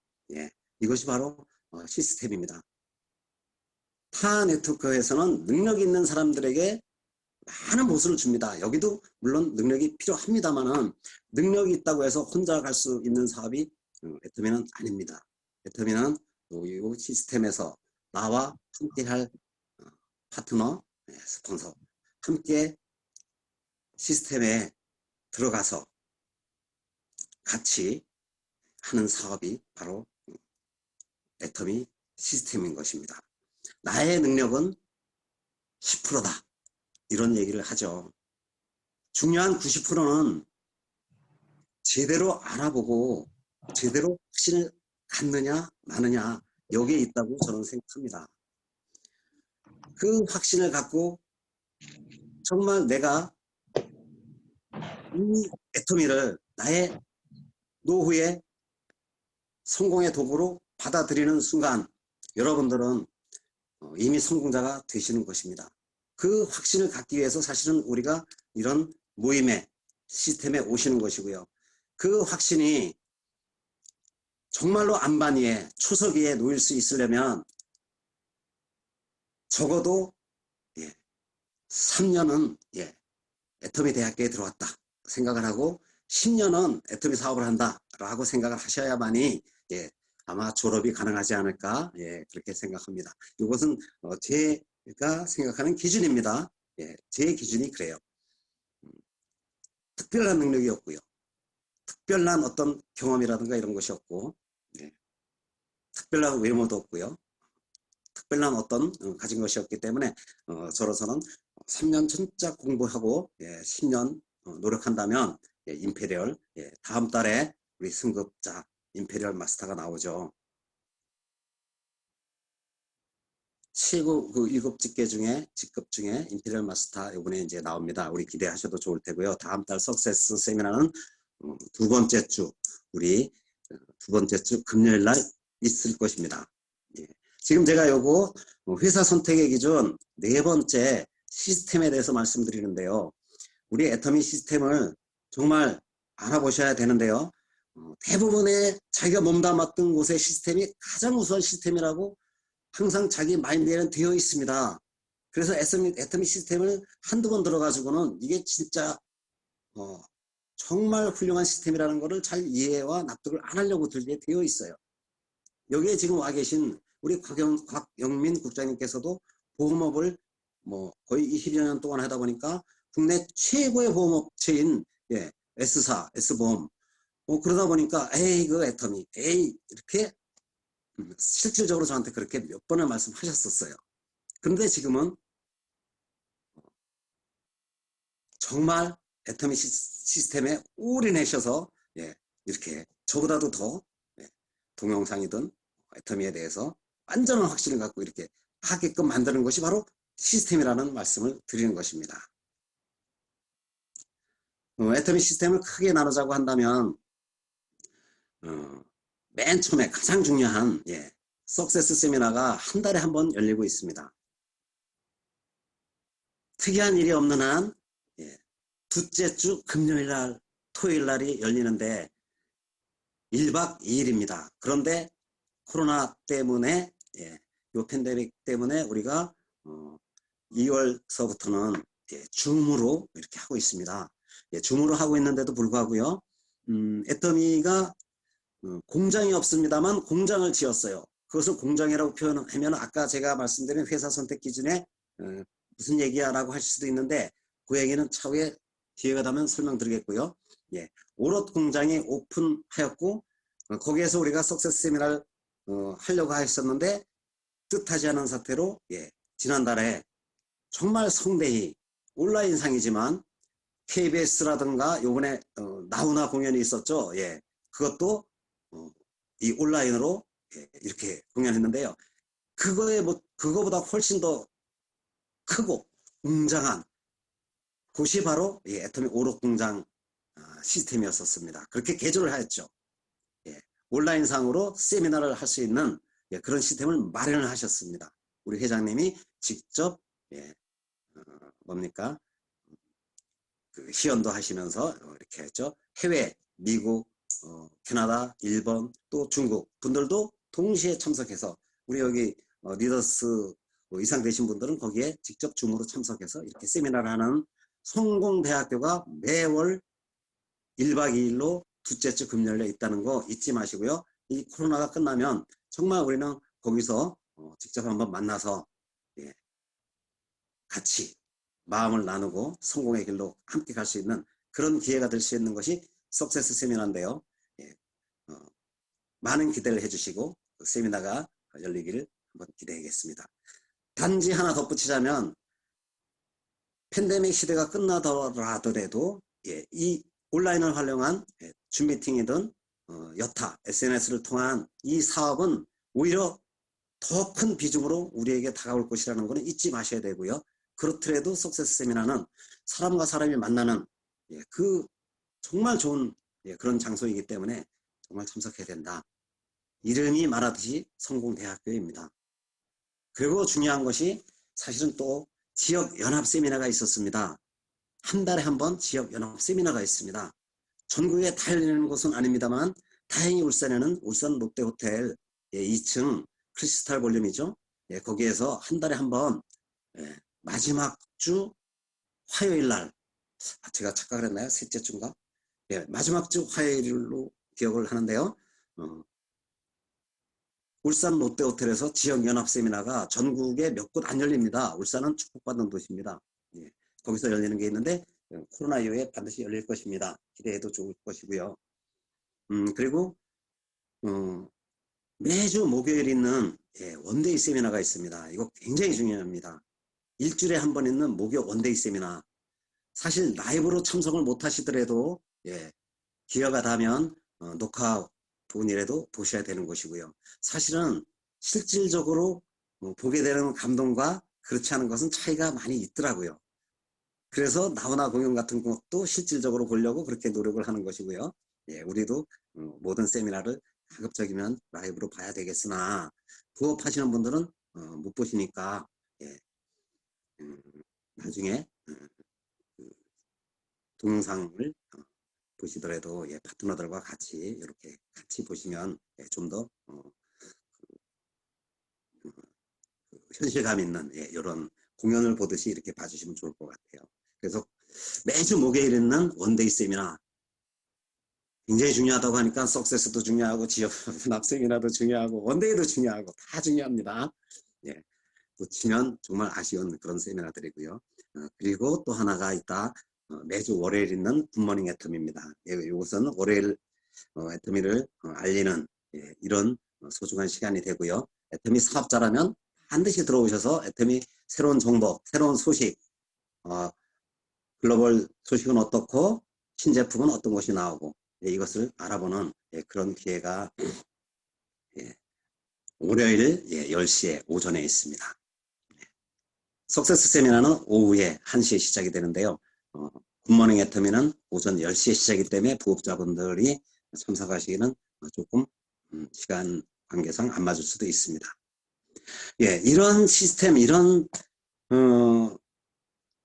이것이 바로 시스템입니다. 타 네트워크에서는 능력 있는 사람들에게 많은 보수를 줍니다. 여기도 물론 능력이 필요합니다만은 능력이 있다고 해서 혼자 갈 수 있는 사업이 애터미는 아닙니다. 애터미는 이 시스템에서 나와 함께 할 파트너, 스폰서 함께 시스템에 들어가서 같이 하는 사업이 바로 애터미 시스템인 것입니다. 나의 능력은 10%다. 이런 얘기를 하죠. 중요한 90%는 제대로 알아보고 제대로 확신을 갖느냐 마느냐 여기에 있다고 저는 생각합니다. 그 확신을 갖고 정말 내가 이 애터미를 나의 노후의 성공의 도구로 받아들이는 순간 여러분들은 이미 성공자가 되시는 것입니다. 그 확신을 갖기 위해서 사실은 우리가 이런 모임에 시스템에 오시는 것이고요. 그 확신이 정말로 안반위에 초석위에 놓일 수 있으려면 적어도 3년은 애터미 대학교에 들어왔다 생각을 하고 10년은 애터미 사업을 한다 라고 생각을 하셔야만이 아마 졸업이 가능하지 않을까 그렇게 생각합니다. 이것은 제가 생각하는 기준입니다. 제 기준이 그래요. 특별한 능력이 없고요. 특별한 어떤 경험이라든가 이런 것이 없고 특별한 외모도 없고요. 특별한 어떤 가진 것이 없기 때문에 저로서는 3년 진짜 공부하고 10년 노력한다면 임페리얼 다음 달에 우리 승급자 임페리얼 마스터가 나오죠. 최고 그 7직급 중에 임페리얼 마스터 이번에 이제 나옵니다. 우리 기대하셔도 좋을 테고요. 다음 달 석세스 세미나는 두 번째 주 금요일 날 있을 것입니다. 지금 제가 요거 회사 선택의 기준 네 번째 시스템에 대해서 말씀드리는데요. 우리 애터미 시스템을 정말 알아보셔야 되는데요. 대부분의 자기가 몸담았던 곳의 시스템이 가장 우수한 시스템이라고 항상 자기 마인드에는 되어 있습니다. 그래서 애터미 시스템을 한두 번 들어가지고는 이게 진짜 정말 훌륭한 시스템이라는 것을 잘 이해와 납득을 안 하려고 들게 되어 있어요. 여기에 지금 와 계신 우리 곽영민 국장님께서도 보험업을 거의 20여 년 동안 하다 보니까 국내 최고의 보험업체인 S사, S보험 그러다 보니까 에이 그 애터미 에이 이렇게 실질적으로 저한테 그렇게 몇 번을 말씀하셨었어요. 그런데 지금은 정말 애터미 시스템에 올인하셔서 이렇게 저보다도 더 동영상이든 애터미에 대해서 완전한 확신을 갖고 이렇게 하게끔 만드는 것이 바로 시스템이라는 말씀을 드리는 것입니다. 애터미 시스템을 크게 나누자고 한다면 맨 처음에 가장 중요한 석세스 세미나가 한 달에 한 번 열리고 있습니다. 특이한 일이 없는 한 둘째 주 금요일날 토요일날이 열리는데 1박 2일입니다. 그런데 코로나 때문에 요 팬데믹 때문에 우리가 2월서부터는 줌으로 이렇게 하고 있습니다. 줌으로 하고 있는데도 불구하고요. 애터미가 공장이 없습니다만 공장을 지었어요. 그것을 공장이라고 표현하면 아까 제가 말씀드린 회사 선택 기준에 무슨 얘기야 라고 하실 수도 있는데 그 얘기는 차후에 기회가 되면 설명드리겠고요. 오롯 공장이 오픈하였고 거기에서 우리가 석세스 세미나를 하려고 했었는데 뜻하지 않은 사태로 지난달에 정말 성대히 온라인상이지만 KBS라든가 요번에 나훈아 공연이 있었죠. 그것도 이 온라인으로 이렇게 공연했는데요. 그거보다 훨씬 더 크고 웅장한 곳이 바로 애터미 오롯 공장 시스템이었었습니다. 그렇게 개조를 하였죠. 온라인상으로 세미나를 할 수 있는 그런 시스템을 마련을 하셨습니다. 우리 회장님이 직접 뭡니까? 그 희연도 하시면서 이렇게 했죠. 해외, 미국, 캐나다, 일본, 또 중국 분들도 동시에 참석해서 우리 여기 리더스 이상 되신 분들은 거기에 직접 줌으로 참석해서 이렇게 세미나를 하는 성공대학교가 매월 1박 2일로 둘째 주 금요일에 있다는 거 잊지 마시고요. 이 코로나가 끝나면 정말 우리는 거기서 직접 한번 만나서 같이 마음을 나누고 성공의 길로 함께 갈 수 있는 그런 기회가 될 수 있는 것이 석세스 세미나인데요. 많은 기대를 해주시고 그 세미나가 열리기를 한번 기대하겠습니다. 단지 하나 덧붙이자면 팬데믹 시대가 끝나더라도 이 온라인을 활용한 줌 미팅이든 여타 SNS를 통한 이 사업은 오히려 더 큰 비중으로 우리에게 다가올 것이라는 것은 잊지 마셔야 되고요. 그렇더라도 석세스 세미나는 사람과 사람이 만나는 그 정말 좋은 그런 장소이기 때문에 정말 참석해야 된다. 이름이 말하듯이 성공대학교입니다. 그리고 중요한 것이 사실은 또 지역연합 세미나가 있었습니다. 한 달에 한 번 지역연합 세미나가 있습니다. 전국에 다 열리는 곳은 아닙니다만 다행히 울산에는 울산 롯데호텔 2층 크리스탈 볼륨이죠. 거기에서 한 달에 한 번 마지막 주 화요일 날 제가 착각을 했나요? 셋째 주인가? 마지막 주 화요일로 기억을 하는데요. 울산 롯데호텔에서 지역연합 세미나가 전국에 몇 곳 안 열립니다. 울산은 축복받는 도시입니다. 거기서 열리는 게 있는데 코로나 이후에 반드시 열릴 것입니다. 기대해도 좋을 것이고요. 그리고 매주 목요일 있는 원데이 세미나가 있습니다. 이거 굉장히 중요합니다. 일주일에 한 번 있는 목요 원데이 세미나. 사실 라이브로 참석을 못 하시더라도 기회가 닿으면 녹화 본이라도 보셔야 되는 것이고요. 사실은 실질적으로 보게 되는 감동과 그렇지 않은 것은 차이가 많이 있더라고요. 그래서 나훈아 공연 같은 것도 실질적으로 보려고 그렇게 노력을 하는 것이고요. 우리도 모든 세미나를 가급적이면 라이브로 봐야 되겠으나 부업하시는 분들은 못 보시니까 나중에 그 동영상을 보시더라도 파트너들과 같이 이렇게 같이 보시면 좀 더 현실감 있는 이런 공연을 보듯이 이렇게 봐주시면 좋을 것 같아요. 그래서 매주 목요일 있는 원데이 세미나 굉장히 중요하다고 하니까 석세스도 중요하고 지역 분합 세미나도 중요하고 원데이도 중요하고 다 중요합니다. 예, 놓치면 정말 아쉬운 그런 세미나들이고요. 그리고 또 하나가 있다. 매주 월요일 있는 굿모닝 애터미입니다. 이것은 월요일 애터미를 알리는 이런 소중한 시간이 되고요. 애터미 사업자라면 반드시 들어오셔서 애터미 새로운 정보, 새로운 소식, 글로벌 소식은 어떻고 신제품은 어떤 것이 나오고 이것을 알아보는 그런 기회가 월요일 10시에 오전에 있습니다. 석세스 세미나는 오후에 1시에 시작이 되는데요. 굿모닝 애터미는 오전 10시에 시작이기 때문에 부업자분들이 참석하시기는 조금 시간 관계상 안 맞을 수도 있습니다. 이런 시스템, 이런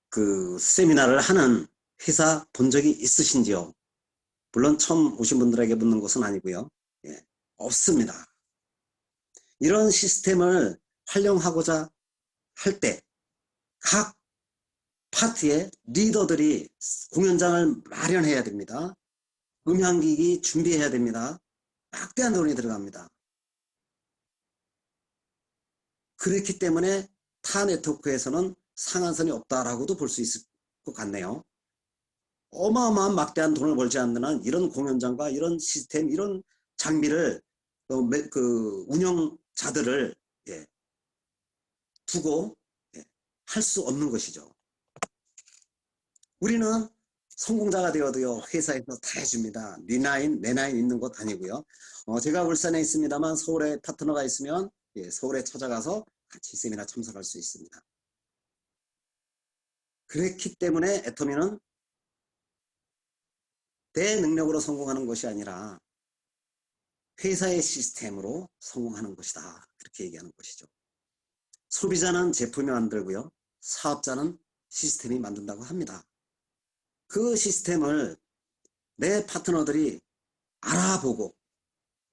그 세미나를 하는 회사 본 적이 있으신지요? 물론 처음 오신 분들에게 묻는 것은 아니고요. 없습니다. 이런 시스템을 활용하고자 할 때 각 파트의 리더들이 공연장을 마련해야 됩니다. 음향기기 준비해야 됩니다. 막대한 돈이 들어갑니다. 그렇기 때문에 타 네트워크에서는 상한선이 없다라고도 볼 수 있을 것 같네요. 어마어마한 막대한 돈을 벌지 않는 한 이런 공연장과 이런 시스템, 이런 장비를 그 운영자들을 두고 할 수 없는 것이죠. 우리는 성공자가 되어도요, 회사에서 다 해줍니다. 네 나인, 내 나인 있는 곳 아니고요. 제가 울산에 있습니다만 서울에 파트너가 있으면 서울에 찾아가서 같이 세미나 참석할 수 있습니다. 그렇기 때문에 애터미는 내 능력으로 성공하는 것이 아니라 회사의 시스템으로 성공하는 것이다. 그렇게 얘기하는 것이죠. 소비자는 제품이 만들고요. 사업자는 시스템이 만든다고 합니다. 그 시스템을 내 파트너들이 알아보고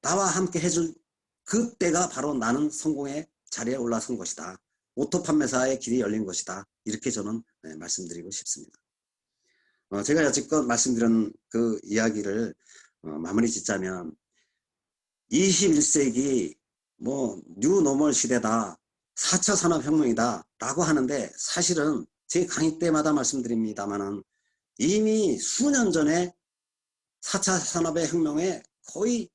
나와 함께 해줄 그때가 바로 나는 성공의 자리에 올라선 것이다. 오토 판매사의 길이 열린 것이다. 이렇게 저는 말씀드리고 싶습니다. 제가 여지껏 말씀드린 그 이야기를 마무리 짓자면 21세기 뭐 뉴노멀 시대다. 4차 산업혁명이다 라고 하는데 사실은 제 강의 때마다 말씀드립니다만은 이미 수년 전에 4차 산업의 혁명에 거의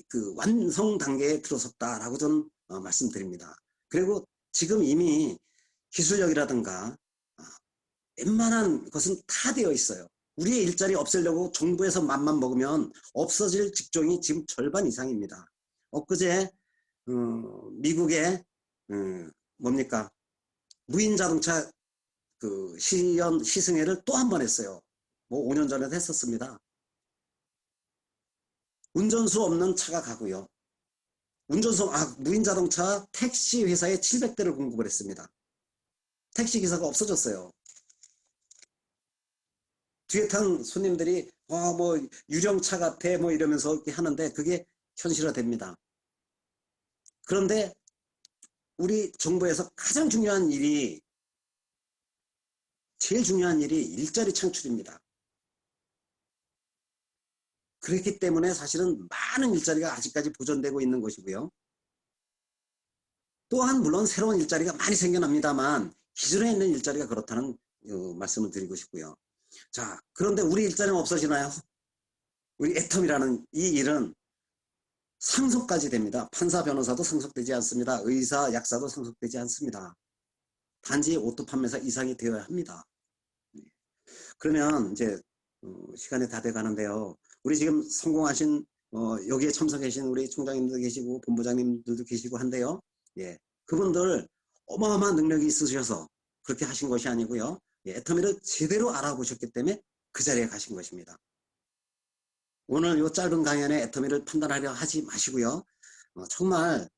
그 완성 단계에 들어섰다라고 저는 말씀드립니다. 그리고 지금 이미 기술력이라든가 웬만한 것은 다 되어 있어요. 우리의 일자리 없애려고 정부에서 맘만 먹으면 없어질 직종이 지금 절반 이상입니다. 엊그제 미국의 뭡니까 무인 자동차 그 시승회를 또 한 번 했어요. 뭐 5년 전에도 했었습니다. 운전수 없는 차가 가고요. 무인 자동차 택시 회사에 700대를 공급을 했습니다. 택시 기사가 없어졌어요. 뒤에 탄 손님들이 뭐 유령차 같아 뭐 이러면서 이렇게 하는데 그게 현실화됩니다. 그런데 우리 정부에서 가장 중요한 일이 제일 중요한 일이 일자리 창출입니다. 그렇기 때문에 사실은 많은 일자리가 아직까지 보존되고 있는 것이고요. 또한 물론 새로운 일자리가 많이 생겨납니다만 기존에 있는 일자리가 그렇다는 말씀을 드리고 싶고요. 자, 그런데 우리 일자리는 없어지나요? 우리 애텀이라는 이 일은 상속까지 됩니다. 판사, 변호사도 상속되지 않습니다. 의사, 약사도 상속되지 않습니다. 단지 오토 판매사 이상이 되어야 합니다. 그러면 이제 시간이 다 돼 가는데요. 우리 지금 성공하신 여기에 참석해 계신 우리 총장님도 계시고 본부장님들도 계시고 한데요. 그분들 어마어마한 능력이 있으셔서 그렇게 하신 것이 아니고요. 애터미를 제대로 알아보셨기 때문에 그 자리에 가신 것입니다. 오늘 이 짧은 강연에 애터미를 판단하려 하지 마시고요. 정말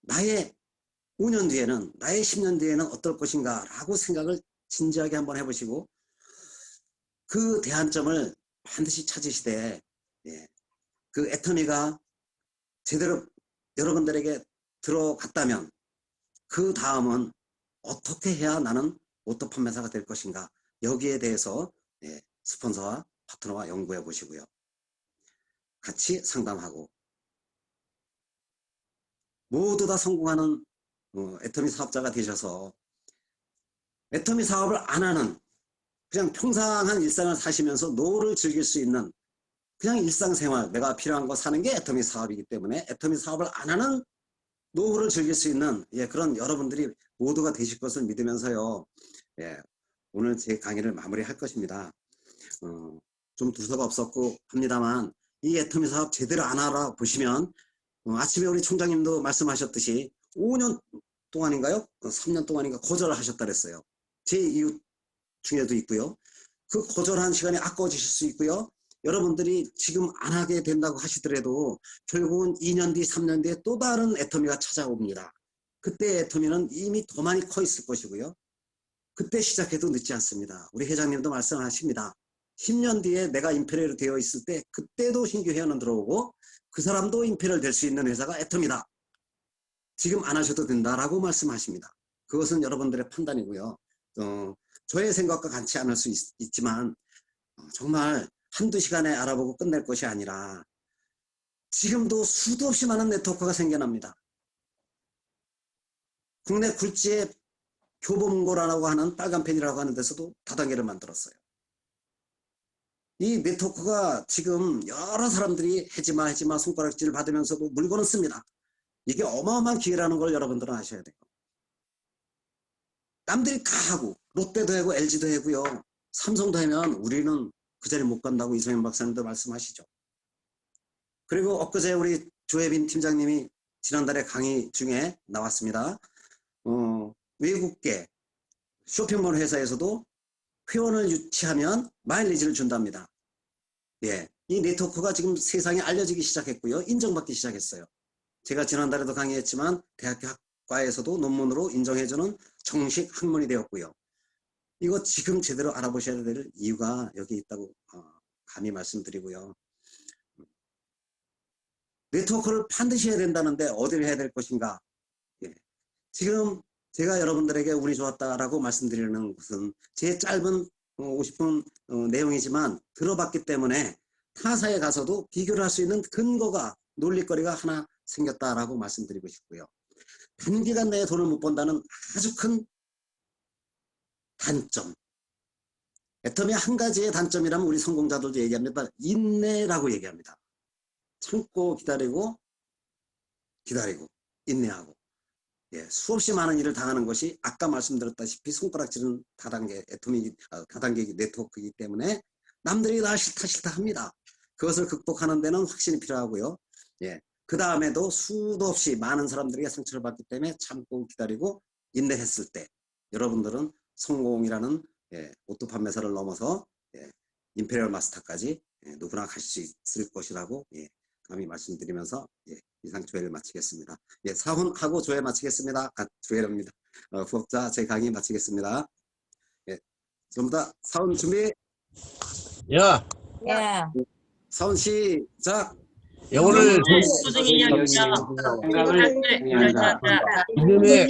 나의 5년 뒤에는, 나의 10년 뒤에는 어떨 것인가 라고 생각을 진지하게 한번 해보시고 그 대안점을 반드시 찾으시되, 예, 그 애터미가 제대로 여러분들에게 들어갔다면 그 다음은 어떻게 해야 나는 오토 판매사가 될 것인가, 여기에 대해서 예, 스폰서와 파트너와 연구해 보시고요. 같이 상담하고 모두 다 성공하는 애터미 사업자가 되셔서 애터미 사업을 안 하는 그냥 평상한 일상을 사시면서 노를 즐길 수 있는 그냥 일상생활, 내가 필요한 거 사는 게 애터미 사업이기 때문에 애터미 사업을 안 하는 노후를 즐길 수 있는 예, 그런 여러분들이 모두가 되실 것을 믿으면서요. 예, 오늘 제 강의를 마무리할 것입니다. 좀 두서가 없었고 합니다만 이 애터미 사업 제대로 안 알아보시면 아침에 우리 총장님도 말씀하셨듯이 5년 동안인가요? 3년 동안인가 거절을 하셨다 그랬어요. 제 이유 중에도 있고요. 그 거절한 시간이 아까워지실 수 있고요. 여러분들이 지금 안 하게 된다고 하시더라도 결국은 2년 뒤, 3년 뒤에 또 다른 애터미가 찾아옵니다. 그때 애터미는 이미 더 많이 커 있을 것이고요. 그때 시작해도 늦지 않습니다. 우리 회장님도 말씀하십니다. 10년 뒤에 내가 임페리얼이 되어 있을 때 그때도 신규 회원은 들어오고 그 사람도 임페리얼 될 수 있는 회사가 애터미다. 지금 안 하셔도 된다라고 말씀하십니다. 그것은 여러분들의 판단이고요. 저의 생각과 같지 않을 수 있지만 정말 한두 시간에 알아보고 끝낼 것이 아니라 지금도 수도 없이 많은 네트워크가 생겨납니다. 국내 굴지의 교보문고라고 하는 빨간펜이라고 하는 데서도 다단계를 만들었어요. 이 네트워크가 지금 여러 사람들이 해지마 손가락질을 받으면서도 물건을 씁니다. 이게 어마어마한 기회라는 걸 여러분들은 아셔야 돼요. 남들이 다 하고 롯데도 하고 LG도 하고요. 삼성도 하면 우리는 그 자리 못 간다고 이성현 박사님도 말씀하시죠. 그리고 엊그제 우리 조혜빈 팀장님이 지난달에 강의 중에 나왔습니다. 외국계 쇼핑몰 회사에서도 회원을 유치하면 마일리지를 준답니다. 예, 이 네트워크가 지금 세상에 알려지기 시작했고요. 인정받기 시작했어요. 제가 지난달에도 강의했지만 대학교과에서도 논문으로 인정해주는 정식 학문이 되었고요. 이거 지금 제대로 알아보셔야 될 이유가 여기 있다고 감히 말씀드리고요. 네트워크를 반드시 해야 된다는데 어디를 해야 될 것인가. 예. 지금 제가 여러분들에게 운이 좋았다라고 말씀드리는 것은 제 짧은 50분 내용이지만 들어봤기 때문에 타사에 가서도 비교를 할 수 있는 근거가, 논리거리가 하나 생겼다라고 말씀드리고 싶고요. 단기간 내에 돈을 못 번다는 아주 큰 단점. 애터미 한 가지의 단점이라면 우리 성공자들도 얘기합니다. 인내라고 얘기합니다. 참고 기다리고 인내하고, 예, 수없이 많은 일을 당하는 것이 아까 말씀드렸다시피 손가락질은 다단계 네트워크이기 때문에 남들이 다 싫다 합니다. 그것을 극복하는 데는 확신이 필요하고요. 예, 그 다음에도 수도 없이 많은 사람들에게 상처를 받기 때문에 참고 기다리고 인내했을 때 여러분들은 성공이라는 오토 판매사를 넘어서 임페리얼 마스터까지 누구나 가실 수 있을 것이라고 감히 말씀드리면서 이상 조회를 마치겠습니다. 사훈하고 조회 마치겠습니다. 조회입니다. 부업자 제 강의 마치겠습니다. 전부 다 사훈 준비. 야, 사훈 시작. 오늘 소중히 이야기하자. 이름에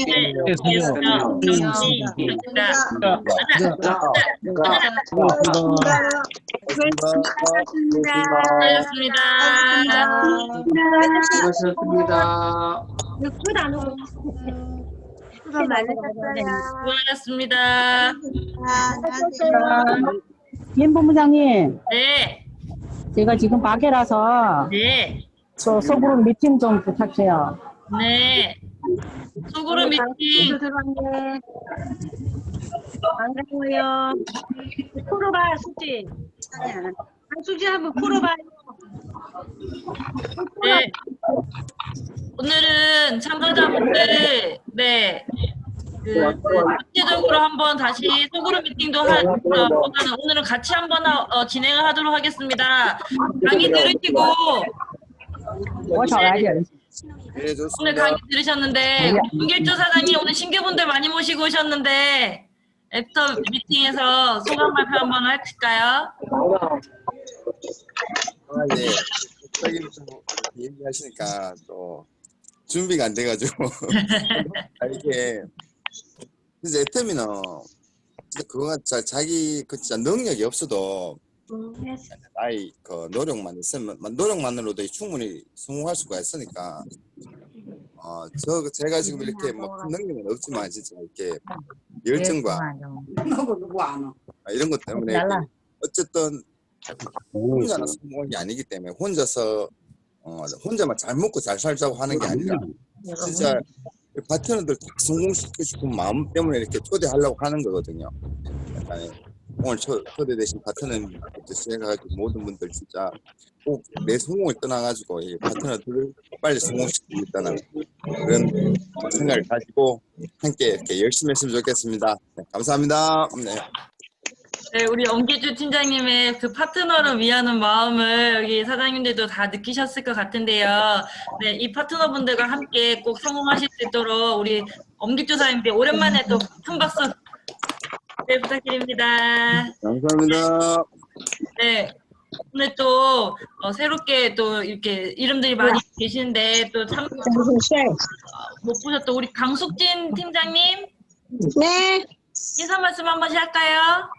수고하셨습니다. 수고하셨습니다. 김 본부장님, 네, 제가 지금 밖에라서 네, 저 소그룹 미팅 좀 부탁해요. 네. 소그룹 미팅. 반가워요. 풀어봐, 수지. 수지 한번 풀어봐요. 네. 오늘은 참가자분들, 전체적으로 한번 다시 소그룹 미팅도 보다는 오늘은 같이 한번 진행을 하도록 하겠습니다. 강의 들으시고, 我少来点。 네, 오늘 좋습니다. 강의 들으셨는데 문길조 사장님 오늘 신규분들 많이 모시고 오셨는데 애프터 미팅에서 소감 발표 한번 하실까요? 네. 갑자기 좀 얘기하시니까 또 준비가 안 돼가지고 이게 진짜 애터미는 진짜 그거가 자기 그 진짜 능력이 없어도 아이 그 노력만 있으면 노력만으로도 충분히 성공할 수가 있으니까 제가 지금 이렇게 뭐 큰 능력은 없지만 진짜 이렇게 열정과 이런 것 때문에 어쨌든 혼자나 성공한 게 아니기 때문에 혼자만 잘 먹고 잘 살자고 하는 게 아니라 진짜 파트너들 다 성공시키고 싶은 마음 때문에 이렇게 초대하려고 하는 거거든요. 약간 오늘 초대되신 파트너님부터 시작해가지고 모든 분들 진짜 꼭 내 성공을 떠나가지고 이 파트너들을 빨리 성공시키고 있다는 그런 생각을 가지고 함께 이렇게 열심히 했으면 좋겠습니다. 네, 감사합니다. 네. 네, 우리 엄기주 팀장님의 그 파트너를 위하는 마음을 여기 사장님들도 다 느끼셨을 것 같은데요. 네, 이 파트너분들과 함께 꼭 성공하실 수 있도록 우리 엄기주 사장님께 오랜만에 또 큰 박수 네, 부탁드립니다. 감사합니다. 네, 오늘 또 새롭게 또 이렇게 이름들이 많이 계시는데 또 참 못 보셨던 우리 강숙진 팀장님 네, 인사 말씀 한 번씩 할까요?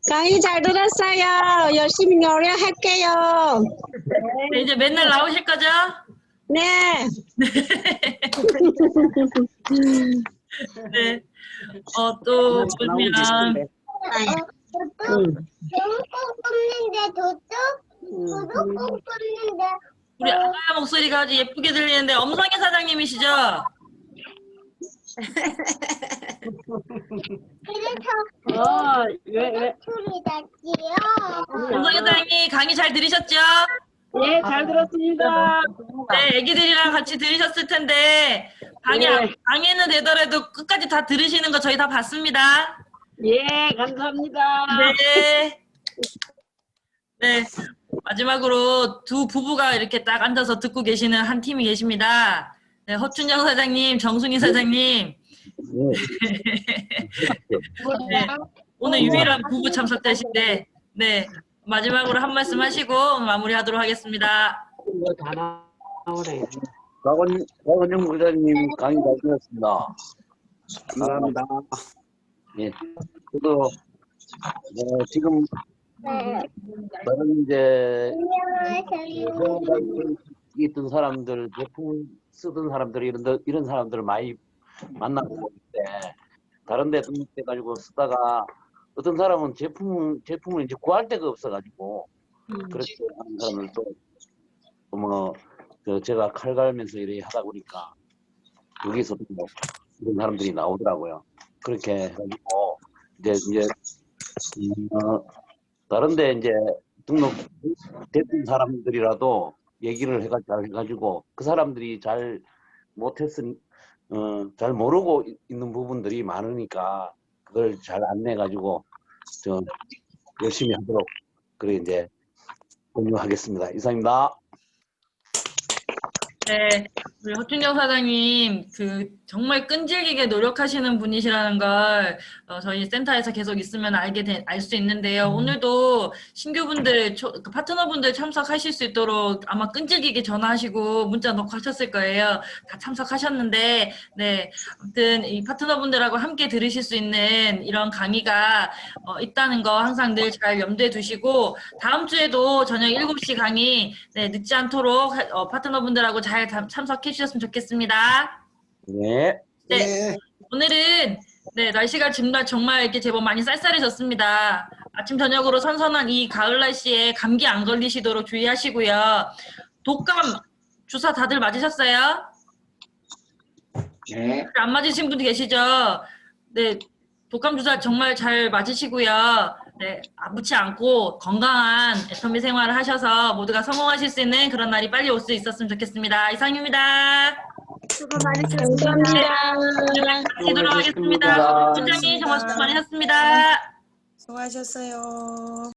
강의 잘 들었어요. 열심히 노력할게요. 네, 이제 맨날 나오실 거죠? 네. 네. 또 보면 우리 아가야 목소리가 아주 예쁘게 들리는데 엄성희 사장님이시죠? 엄성희 사장님 강의 잘 들으셨죠? 예, 잘 들었습니다. 네, 애기들이랑 같이 들으셨을 텐데 방해는 되더라도 끝까지 다 들으시는 거 저희 다 봤습니다. 예, 감사합니다. 네. 네. 마지막으로 두 부부가 이렇게 딱 앉아서 듣고 계시는 한 팀이 계십니다. 네, 허춘영 사장님, 정순희 사장님. 네, 오늘 유일한 부부 참석자신데, 네. 마지막으로 한 말씀 하시고 마무리하도록 하겠습니다. 박원영 부장님 강의 잘 들었습니다. 감사합니다. 예. 저도 지금 다른 이제 있던 사람들, 제품 쓰던 사람들 이런 사람들을 많이 만나고 있는데 다른 데 등록돼가지고 쓰다가 어떤 사람은 제품을 이제 구할 데가 없어가지고 그렇게 하는 사람을 또 제가 칼 갈면서 이렇게 하다 보니까 여기서도 뭐 이런 사람들이 나오더라고요. 그렇게 해가지고 이제 다른데 이제 등록됐던 사람들이라도 얘기를 해가지고 그 사람들이 잘 못했으니 잘 모르고 있는 부분들이 많으니까 그걸 잘 안내가지고 열심히 하도록 그래 이제 권유하겠습니다. 이상입니다. 네, 우리 허춘경 사장님 정말 끈질기게 노력하시는 분이시라는 걸 저희 센터에서 계속 있으면 알 수 있는데요. 오늘도 신규분들, 그 파트너분들 참석하실 수 있도록 아마 끈질기게 전화하시고 문자 넣고 하셨을 거예요. 다 참석하셨는데, 네, 아무튼 이 파트너분들하고 함께 들으실 수 있는 이런 강의가 있다는 거 항상 늘 잘 염두에 두시고 다음 주에도 저녁 7시 강의 늦지 않도록 파트너분들하고 잘 참석해 주셨으면 좋겠습니다. 네. 네. 오늘은 날씨가 정말 이렇게 제법 많이 쌀쌀해졌습니다. 아침 저녁으로 선선한 이 가을 날씨에 감기 안 걸리시도록 주의하시고요. 독감 주사 다들 맞으셨어요? 네. 안 맞으신 분도 계시죠? 네. 독감 주사 정말 잘 맞으시고요. 네, 아프지 않고 건강한 애터미 생활을 하셔서 모두가 성공하실 수 있는 그런 날이 빨리 올 수 있었으면 좋겠습니다. 이상입니다. 수고 많으셨습니다. 마치도록 하겠습니다. 팀장님 정말 수고 많으셨습니다. 수고하셨어요.